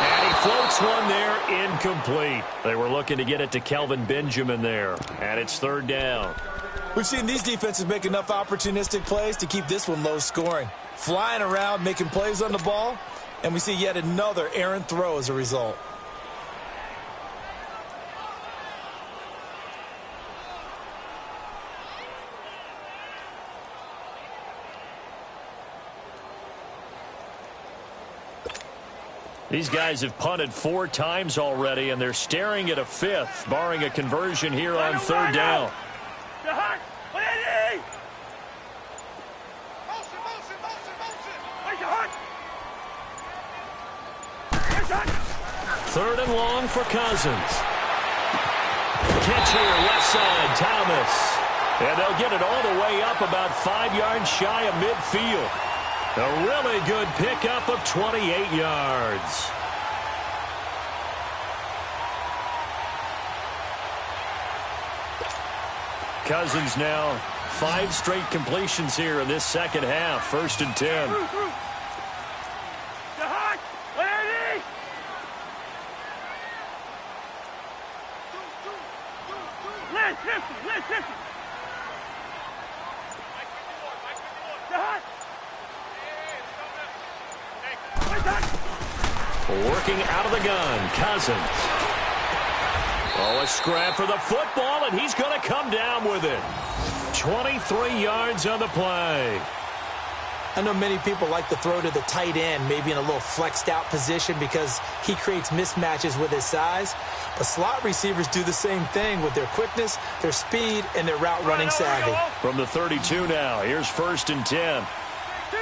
And he floats one there, incomplete. They were looking to get it to Kelvin Benjamin there. And it's 3rd down. We've seen these defenses make enough opportunistic plays to keep this one low scoring. Flying around, making plays on the ball, and we see yet another errant throw as a result. These guys have punted 4 times already, and they're staring at a 5th, barring a conversion here on 3rd down. Third and long for Cousins. Catch here, left side, Thomas. And they'll get it all the way up about 5 yards shy of midfield. A really good pickup of 28 yards. Cousins now 5 straight completions here in this 2nd half. 1st and 10. Listen. Working out of the gun, Cousins. Oh, a scrap for the football, and he's going to come down with it. 23 yards on the play. I know many people like to throw to the tight end, maybe in a little flexed out position because he creates mismatches with his size. But slot receivers do the same thing with their quickness, their speed, and their route running savvy. From the 32 now, here's 1st and 10. Two.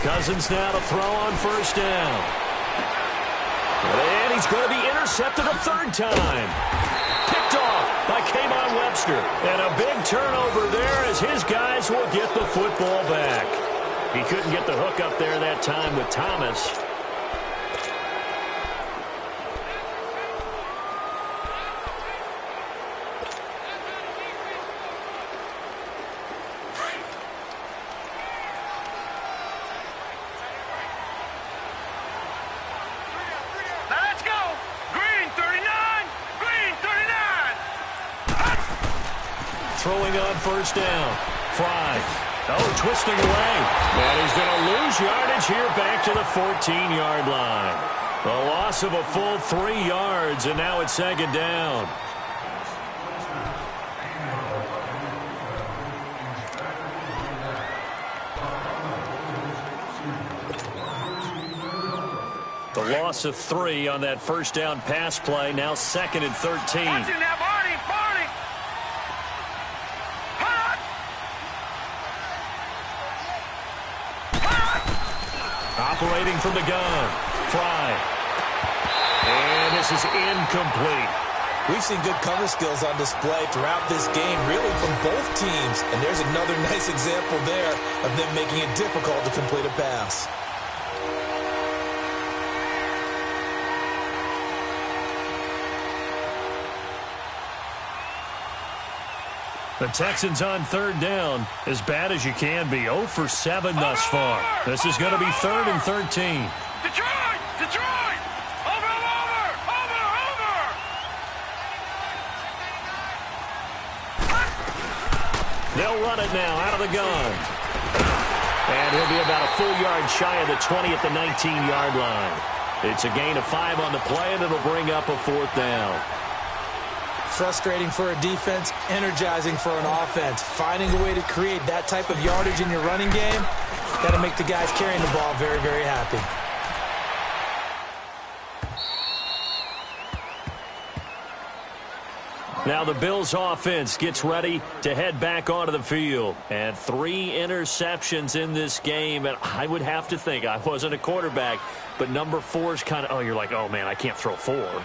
Cousins now to throw on 1st down. And he's going to be intercepted a 3rd time. Picked off by K'Von Webster. And a big turnover there as his guys will get the football back. He couldn't get the hook up there that time with Thomas. Throwing on 1st down. Fry. Oh, twisting away. And he's going to lose yardage here back to the 14-yard line. A loss of a full 3 yards, and now it's 2nd down. The loss of 3 on that 1st down pass play. Now 2nd and 13. Operating from the gun. Fry. And this is incomplete. We've seen good cover skills on display throughout this game, really from both teams. And there's another nice example there of them making it difficult to complete a pass. The Texans on 3rd down, as bad as you can be. 0 for 7 thus far. This is going to be 3rd and 13. Detroit! Detroit! Over, over! Over, over! They'll run it now out of the gun. And he'll be about a full yard shy of the 20 at the 19-yard line. It's a gain of 5 on the play, and it'll bring up a 4th down. Frustrating for a defense, energizing for an offense. Finding a way to create that type of yardage in your running game, that'll make the guys carrying the ball very, very happy. Now the Bills offense gets ready to head back onto the field. And 3 interceptions in this game. And I would have to think, I wasn't a quarterback, but number 4 is kind of, oh, you're like, oh, man, I can't throw 4.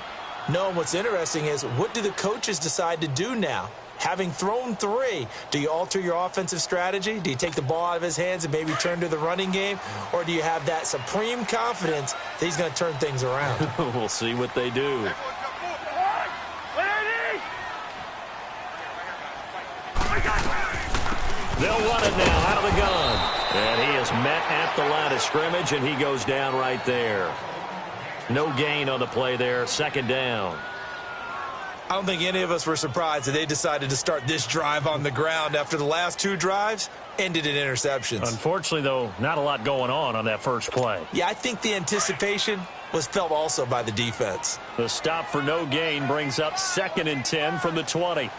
No, and what's interesting is, what do the coaches decide to do now? Having thrown 3, do you alter your offensive strategy? Do you take the ball out of his hands and maybe turn to the running game? Or do you have that supreme confidence that he's going to turn things around? We'll see what they do. They'll run it now out of the gun. And he is met at the line of scrimmage, and he goes down right there. No gain on the play there. 2nd down. I don't think any of us were surprised that they decided to start this drive on the ground after the last 2 drives ended in interceptions. Unfortunately, though, not a lot going on that first play. Yeah, I think the anticipation was felt also by the defense. The stop for no gain brings up 2nd and 10 from the 20.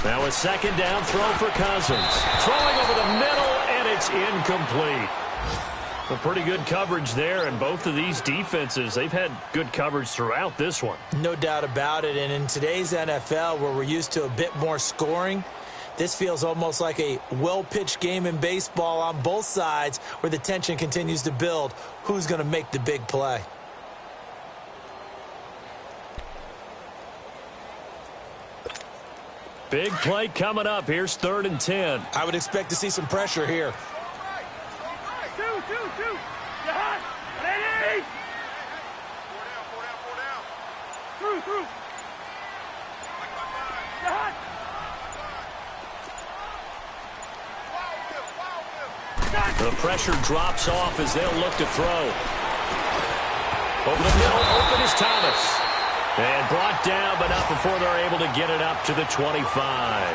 Now a 2nd down throw for Cousins. Throwing over the middle, and it's incomplete. A pretty good coverage there, and both of these defenses, they've had good coverage throughout this one. No doubt about it, and in today's NFL, where we're used to a bit more scoring, this feels almost like a well-pitched game in baseball on both sides where the tension continues to build. Who's going to make the big play? Big play coming up. Here's 3rd and 10. I would expect to see some pressure here. 2. You're hot. Ready? 4 down. Through. You're hot. The pressure drops off as they'll look to throw. Over the middle, open is Thomas. And brought down, but not before they're able to get it up to the 25.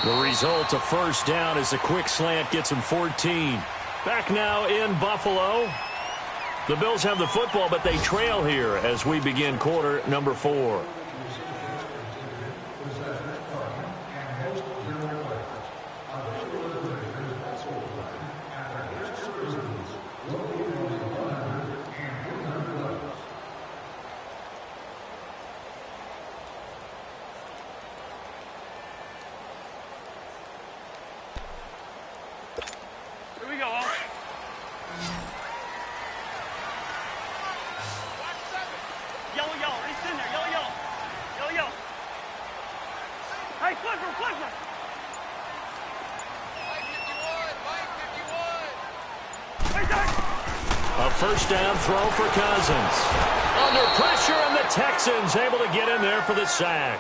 The result, a 1st down, as a quick slant gets them 14. Back now in Buffalo. The Bills have the football, but they trail here as we begin quarter number 4. A 1st down throw for Cousins. Under pressure, and the Texans able to get in there for the sack.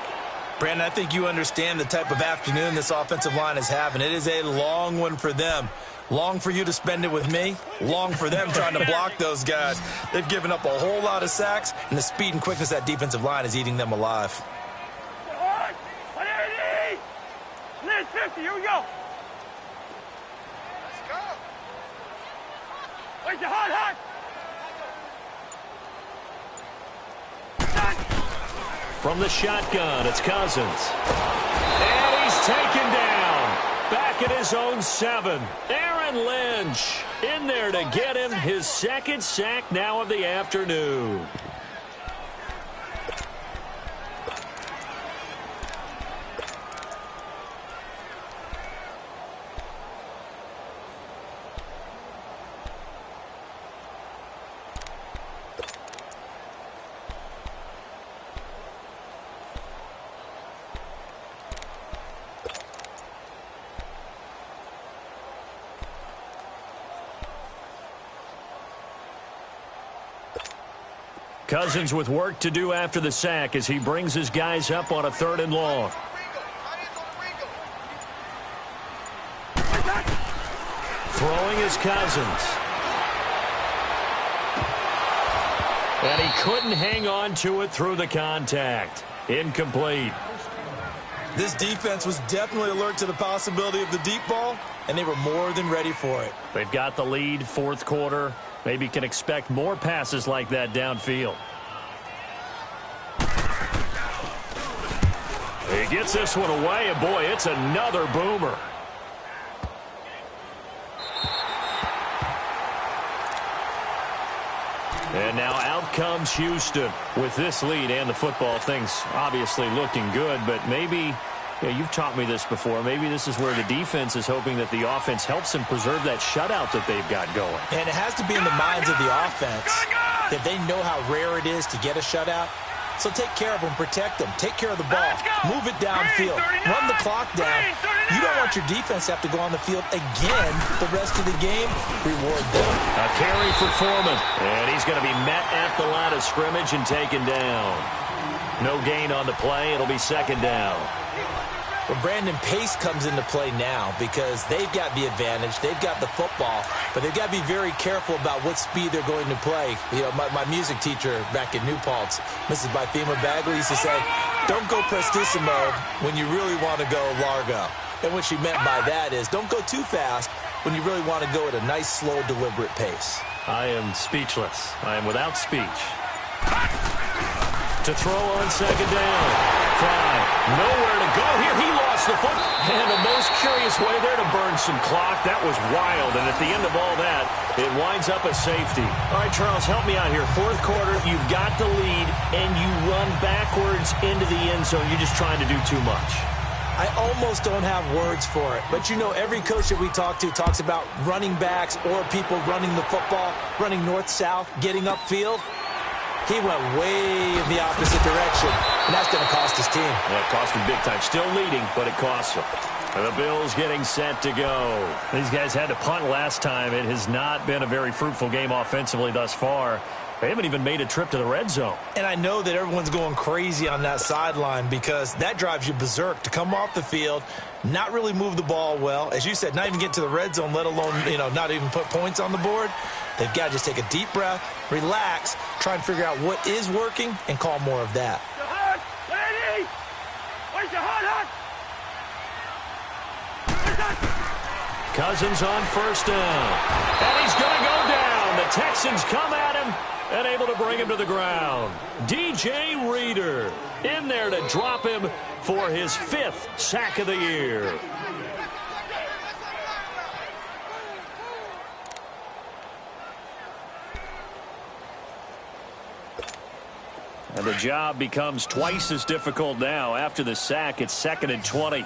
Brandon, I think you understand the type of afternoon this offensive line is having. It is a long one for them. Long for you to spend it with me. Long for them trying to block those guys. They've given up a whole lot of sacks, and the speed and quickness of that defensive line is eating them alive. 180! 50, here we go. Let's go. Where's the hot? From the shotgun, it's Cousins. And he's taken down. Back at his own 7. Aaron Lynch in there to get him his 2nd sack now of the afternoon. Cousins with work to do after the sack as he brings his guys up on a 3rd and long. Throwing is Cousins. And he couldn't hang on to it through the contact. Incomplete. This defense was definitely alert to the possibility of the deep ball, and they were more than ready for it. They've got the lead, 4th quarter. Maybe can expect more passes like that downfield. He gets this one away, and boy, it's another boomer. And now out comes Houston with this lead and the football. Things obviously looking good, but maybe, you've taught me this before, maybe this is where the defense is hoping that the offense helps them preserve that shutout that they've got going. And it has to be in the minds of the offense that they know how rare it is to get a shutout. So take care of them, protect them, take care of the ball, move it downfield, run the clock down. You don't want your defense to have to go on the field again the rest of the game. Reward them. A carry for Foreman, and he's going to be met at the line of scrimmage and taken down. No gain on the play. It'll be 2nd down. Well, Brandon, pace comes into play now because they've got the advantage. They've got the football, but they've got to be very careful about what speed they're going to play. You know, my music teacher back in New Paltz, Mrs. Bythema Bagley, used to say, don't go prestissimo when you really want to go largo. And what she meant by that is don't go too fast when you really want to go at a nice, slow, deliberate pace. I am speechless. I am without speech. To throw on 2nd down. Fry. Nowhere to go here. He lost the foot. And the most curious way there to burn some clock. That was wild. And at the end of all that, it winds up a safety. All right, Charles, help me out here. 4th quarter, you've got the lead, and you run backwards into the end zone. You're just trying to do too much. I almost don't have words for it. But, you know, every coach that we talk to talks about running backs or people running the football, running north-south, getting upfield. He went way in the opposite direction, and that's going to cost his team. Yeah, it cost him big time. Still leading, but it costs him. And the Bills getting set to go. These guys had to punt last time. It has not been a very fruitful game offensively thus far. They haven't even made a trip to the red zone. And I know that everyone's going crazy on that sideline because that drives you berserk to come off the field, not really move the ball well. As you said, not even get to the red zone, let alone, not even put points on the board. They've got to just take a deep breath, relax, try and figure out what is working, and call more of that. Cousins on 1st down. And he's going to go down. The Texans come at him and able to bring him to the ground. DJ Reader in there to drop him for his 5th sack of the year. And the job becomes twice as difficult now. After the sack, it's 2nd and 20.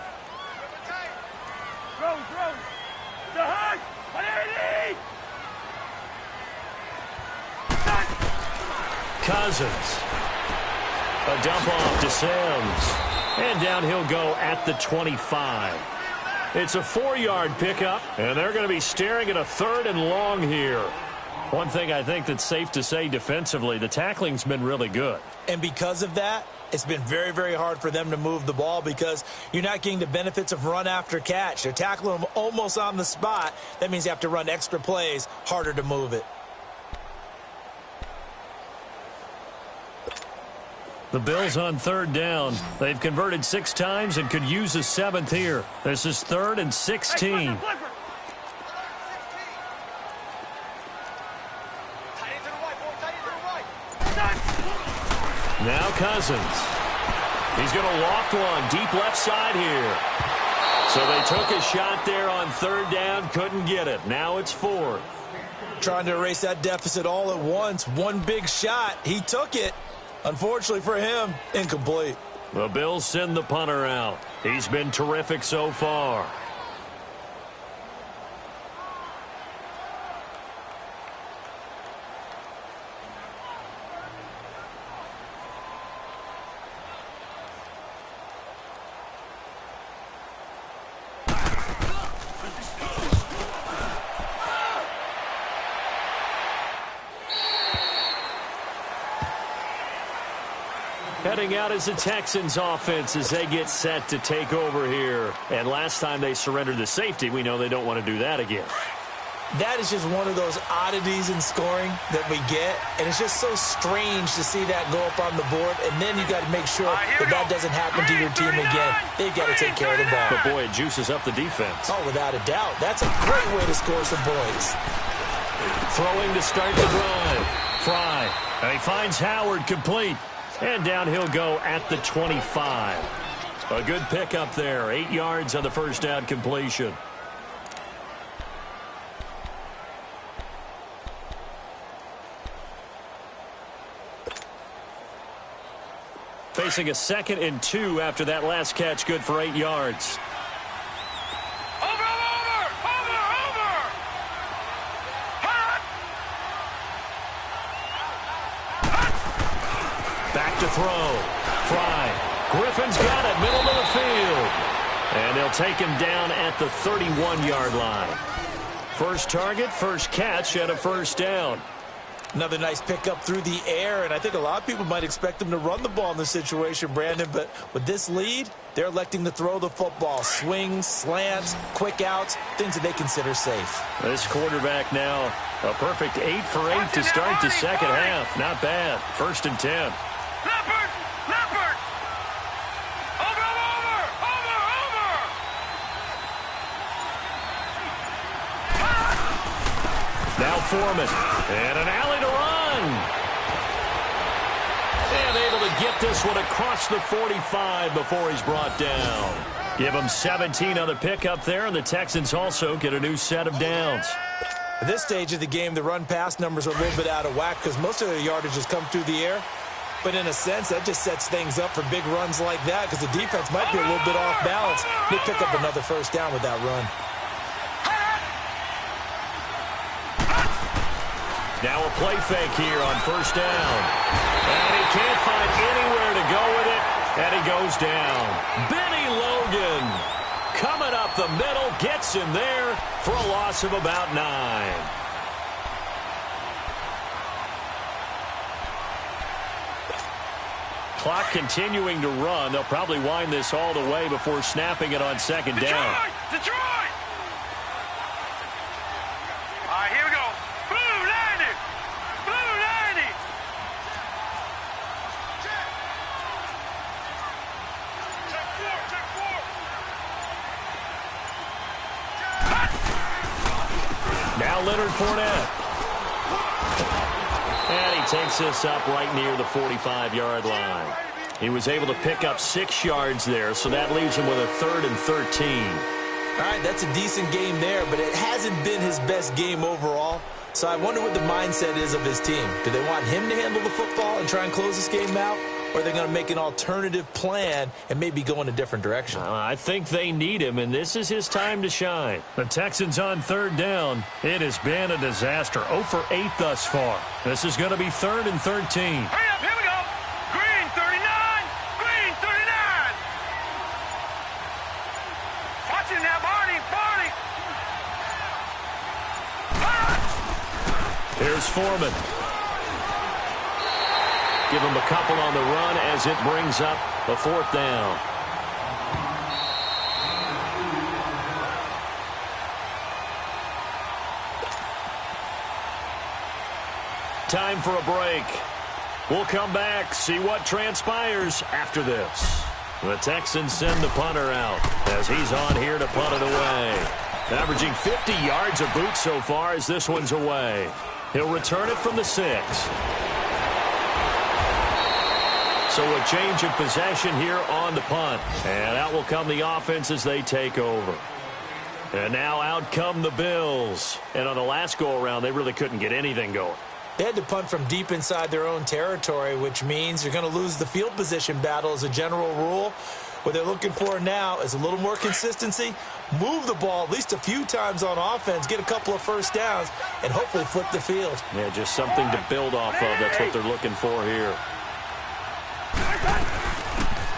Cousins. A dump off to Sims. And down he'll go at the 25. It's a 4-yard pickup, and they're going to be staring at a 3rd and long here. One thing I think that's safe to say defensively, the tackling's been really good. And because of that, it's been very, very hard for them to move the ball because you're not getting the benefits of run after catch. They're tackling them almost on the spot. That means you have to run extra plays, harder to move it. The Bills on 3rd down. They've converted 6 times and could use a 7th here. This is 3rd and 16. Now Cousins. He's going to loft one deep left side here. So they took a shot there on 3rd down, couldn't get it. Now it's 4th. Trying to erase that deficit all at once. One big shot. He took it. Unfortunately for him, incomplete. The Bills send the punter out. He's been terrific so far. Starting out as the Texans offense as they get set to take over here. And last time they surrendered the safety, we know they don't want to do that again. That is just one of those oddities in scoring that we get, and it's just so strange to see that go up on the board, and then you got to make sure that doesn't happen to your team again. They've got to take care of the ball. But, boy, it juices up the defense. Oh, without a doubt. That's a great way to score some points. Throwing to start the drive. Fry. And he finds Howard complete. And down he'll go at the 25. A good pickup there. 8 yards on the first down completion. Facing a 2nd and 2 after that last catch, good for 8 yards. Back to throw. Fry. Griffin's got it, middle of the field. And they'll take him down at the 31-yard line. First target, first catch, and a first down. Another nice pickup through the air, and I think a lot of people might expect them to run the ball in this situation, Brandon, but with this lead, they're electing to throw the football. Swings, slants, quick outs, things that they consider safe. This quarterback now, a perfect 8 for 8 to start the second half. Not bad. 1st and 10. Leopard! Now Foreman. And an alley to run. And able to get this one across the 45 before he's brought down. Give him 17 on the pickup there, and the Texans also get a new set of downs. At this stage of the game, the run-pass numbers are a little bit out of whack because most of their yardage has come through the air. But in a sense, that just sets things up for big runs like that because the defense might be a little bit off balance. They pick up another first down with that run. Now a play fake here on first down. And he can't find anywhere to go with it, and he goes down. Benny Logan coming up the middle, gets him there for a loss of about 9. Clock continuing to run. They'll probably wind this all the way before snapping it on second down. Detroit! All right, here we go. Blue 90! Blue 90! Check 4! Now Leonard Fournette. And he takes this up right near the 45-yard line. He was able to pick up 6 yards there, so that leaves him with a 3rd and 13. All right, that's a decent game there, but it hasn't been his best game overall. So I wonder what the mindset is of his team. Do they want him to handle the football and try and close this game out? Or are they going to make an alternative plan and maybe go in a different direction? I think they need him, and this is his time to shine. The Texans on 3rd down. It has been a disaster. 0 for 8 thus far. This is going to be 3rd and 13. Hurry up, here we go. Green 39! Green 39! Watching now, Barney! Here's Foreman. Give him a couple on the run as it brings up a 4th down. Time for a break. We'll come back, see what transpires after this. The Texans send the punter out as he's on here to punt it away. Averaging 50 yards a boot so far as this one's away. He'll return it from the 6. So a change of possession here on the punt. And out will come the offense as they take over. And now out come the Bills. And on the last go-around, they really couldn't get anything going. They had to punt from deep inside their own territory, which means you're going to lose the field position battle as a general rule. What they're looking for now is a little more consistency, move the ball at least a few times on offense, get a couple of first downs, and hopefully flip the field. Yeah, just something to build off of. That's what they're looking for here.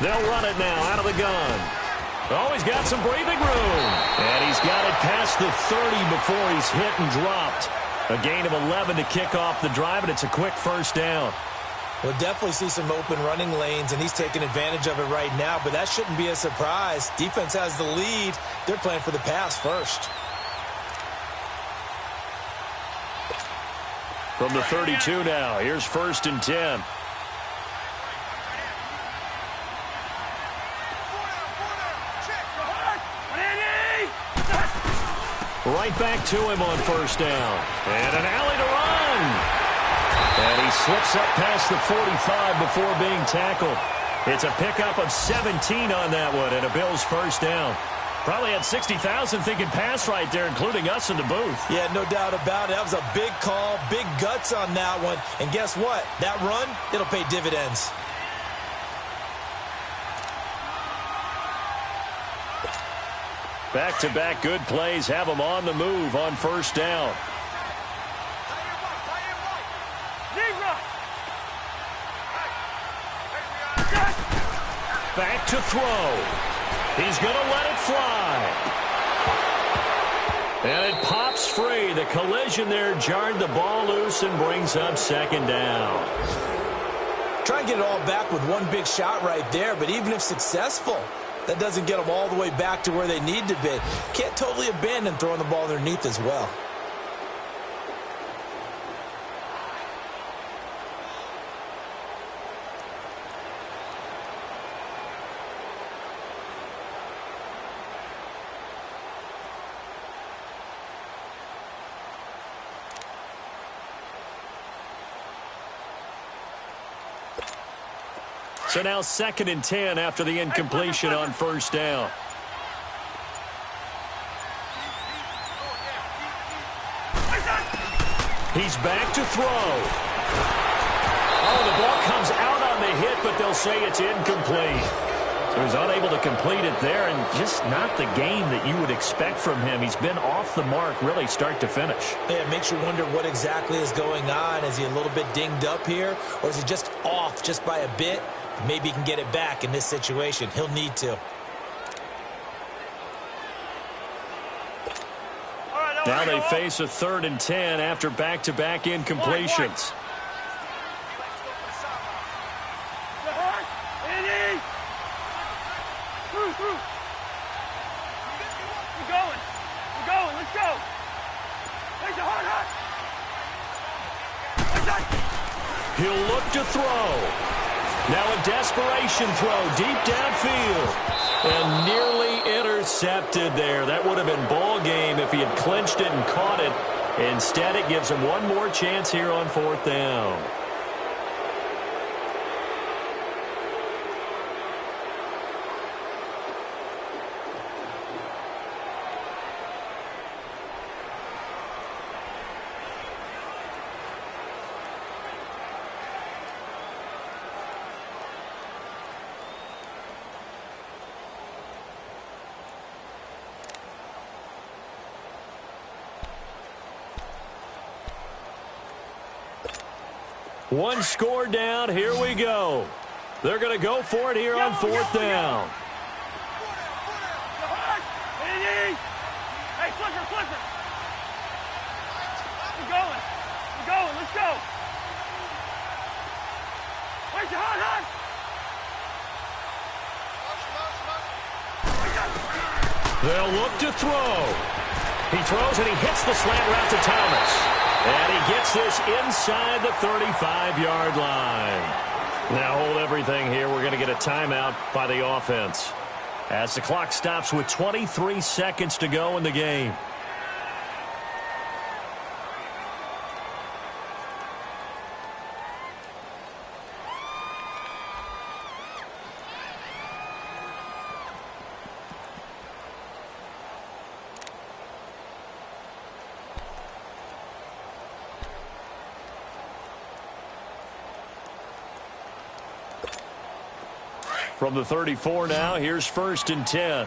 They'll run it now out of the gun. Oh, he's got some breathing room. And he's got it past the 30 before he's hit and dropped. A gain of 11 to kick off the drive, and it's a quick first down. We'll definitely see some open running lanes, and he's taking advantage of it right now, but that shouldn't be a surprise. Defense has the lead. They're playing for the pass first. From the 32 now, here's 1st and 10. Right back to him on 1st down. And an alley to run. And he slips up past the 45 before being tackled. It's a pickup of 17 on that one, and a Bills 1st down. Probably had 60,000 thinking pass right there, including us in the booth. Yeah, no doubt about it. That was a big call, big guts on that one. And guess what? That run, it'll pay dividends. Back-to-back good plays have them on the move on 1st down. Back to throw. He's going to let it fly. And it pops free. The collision there jarred the ball loose and brings up 2nd down. Try and get it all back with one big shot right there, but even if successful, that doesn't get them all the way back to where they need to be. Can't totally abandon throwing the ball underneath as well. So now 2nd and 10 after the incompletion on 1st down. He's back to throw. Oh, the ball comes out on the hit, but they'll say it's incomplete. So he's unable to complete it there, and just not the game that you would expect from him. He's been off the mark really start to finish. Yeah, it makes you wonder what exactly is going on. Is he a little bit dinged up here, or is he just off just by a bit? Maybe he can get it back in this situation. He'll need to. Now they face a 3rd and 10 after back-to-back incompletions. We're going. Let's go. There's a hard. He'll look to throw. Now a desperation throw deep downfield. And nearly intercepted there. That would have been ball game if he had clinched it and caught it. Instead, it gives him one more chance here on 4th down. One score down. Here we go. They're going to go for it here on 4th down. Hey, flipper. We're going. Let's go. Where's your hard? They'll look to throw. He throws and he hits the slant route to Thomas. And he gets this inside the 35-yard line. Now hold everything here. We're going to get a timeout by the offense as the clock stops with 23 seconds to go in the game. From the 34 now, here's 1st and 10.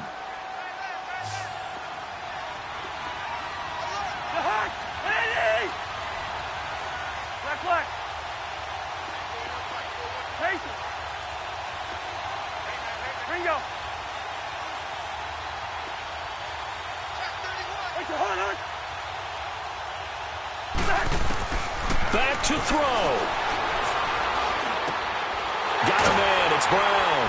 Back to throw. Brown.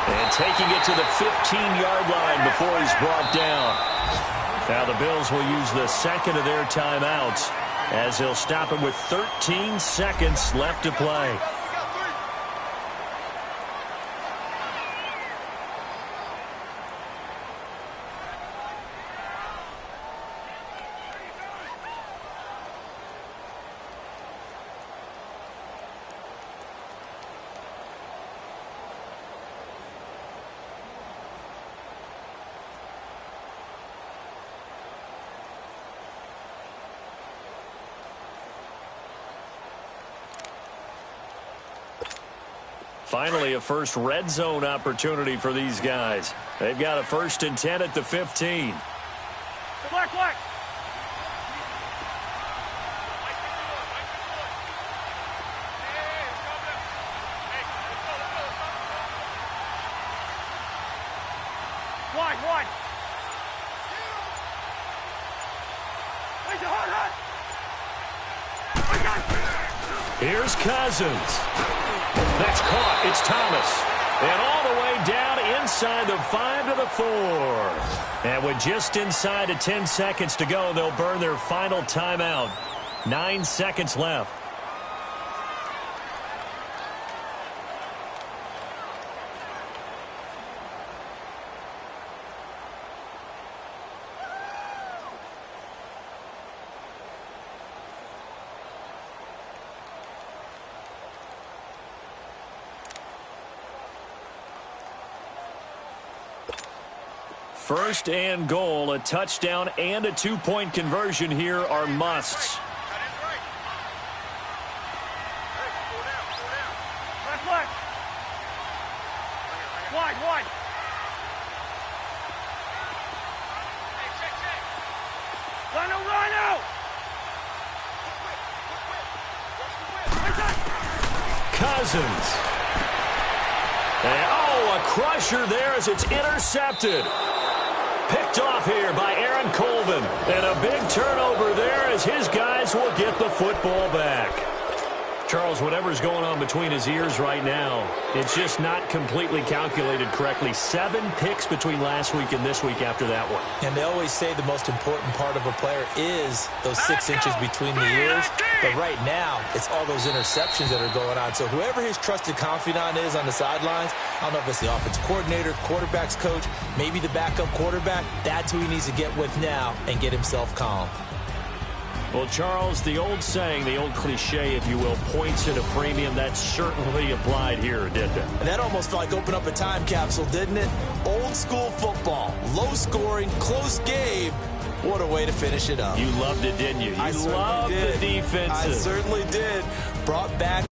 And taking it to the 15-yard line before he's brought down. Now the Bills will use the second of their timeouts as they'll stop him with 13 seconds left to play. Finally, a first red zone opportunity for these guys. They've got a 1st and 10 at the 15. Black. Wide. Raise your hard. Here's Cousins. That's caught. It's Thomas. And all the way down inside the 5 to the 4. And with just inside of 10 seconds to go, they'll burn their final timeout. 9 seconds left. First and goal, a touchdown and a 2-point conversion here are musts. Left. Wide. Rhino. Cousins. And, a crusher there as it's intercepted. Picked off here by Aaron Colvin. And a big turnover there as his guys will get the football back. Charles, whatever's going on between his ears right now, it's just not completely calculated correctly. 7 picks between last week and this week after that one. And they always say the most important part of a player is those 6 inches between the ears. But right now, it's all those interceptions that are going on. So whoever his trusted confidant is on the sidelines, I don't know if it's the offensive coordinator, quarterback's coach, maybe the backup quarterback, that's who he needs to get with now and get himself calm. Well, Charles, the old saying, the old cliche, if you will, points at a premium, that certainly applied here, didn't it? And that almost like opened up a time capsule, didn't it? Old school football, low scoring, close game. What a way to finish it up. You loved it, didn't you? You I loved did. The defenses. I certainly did. Brought back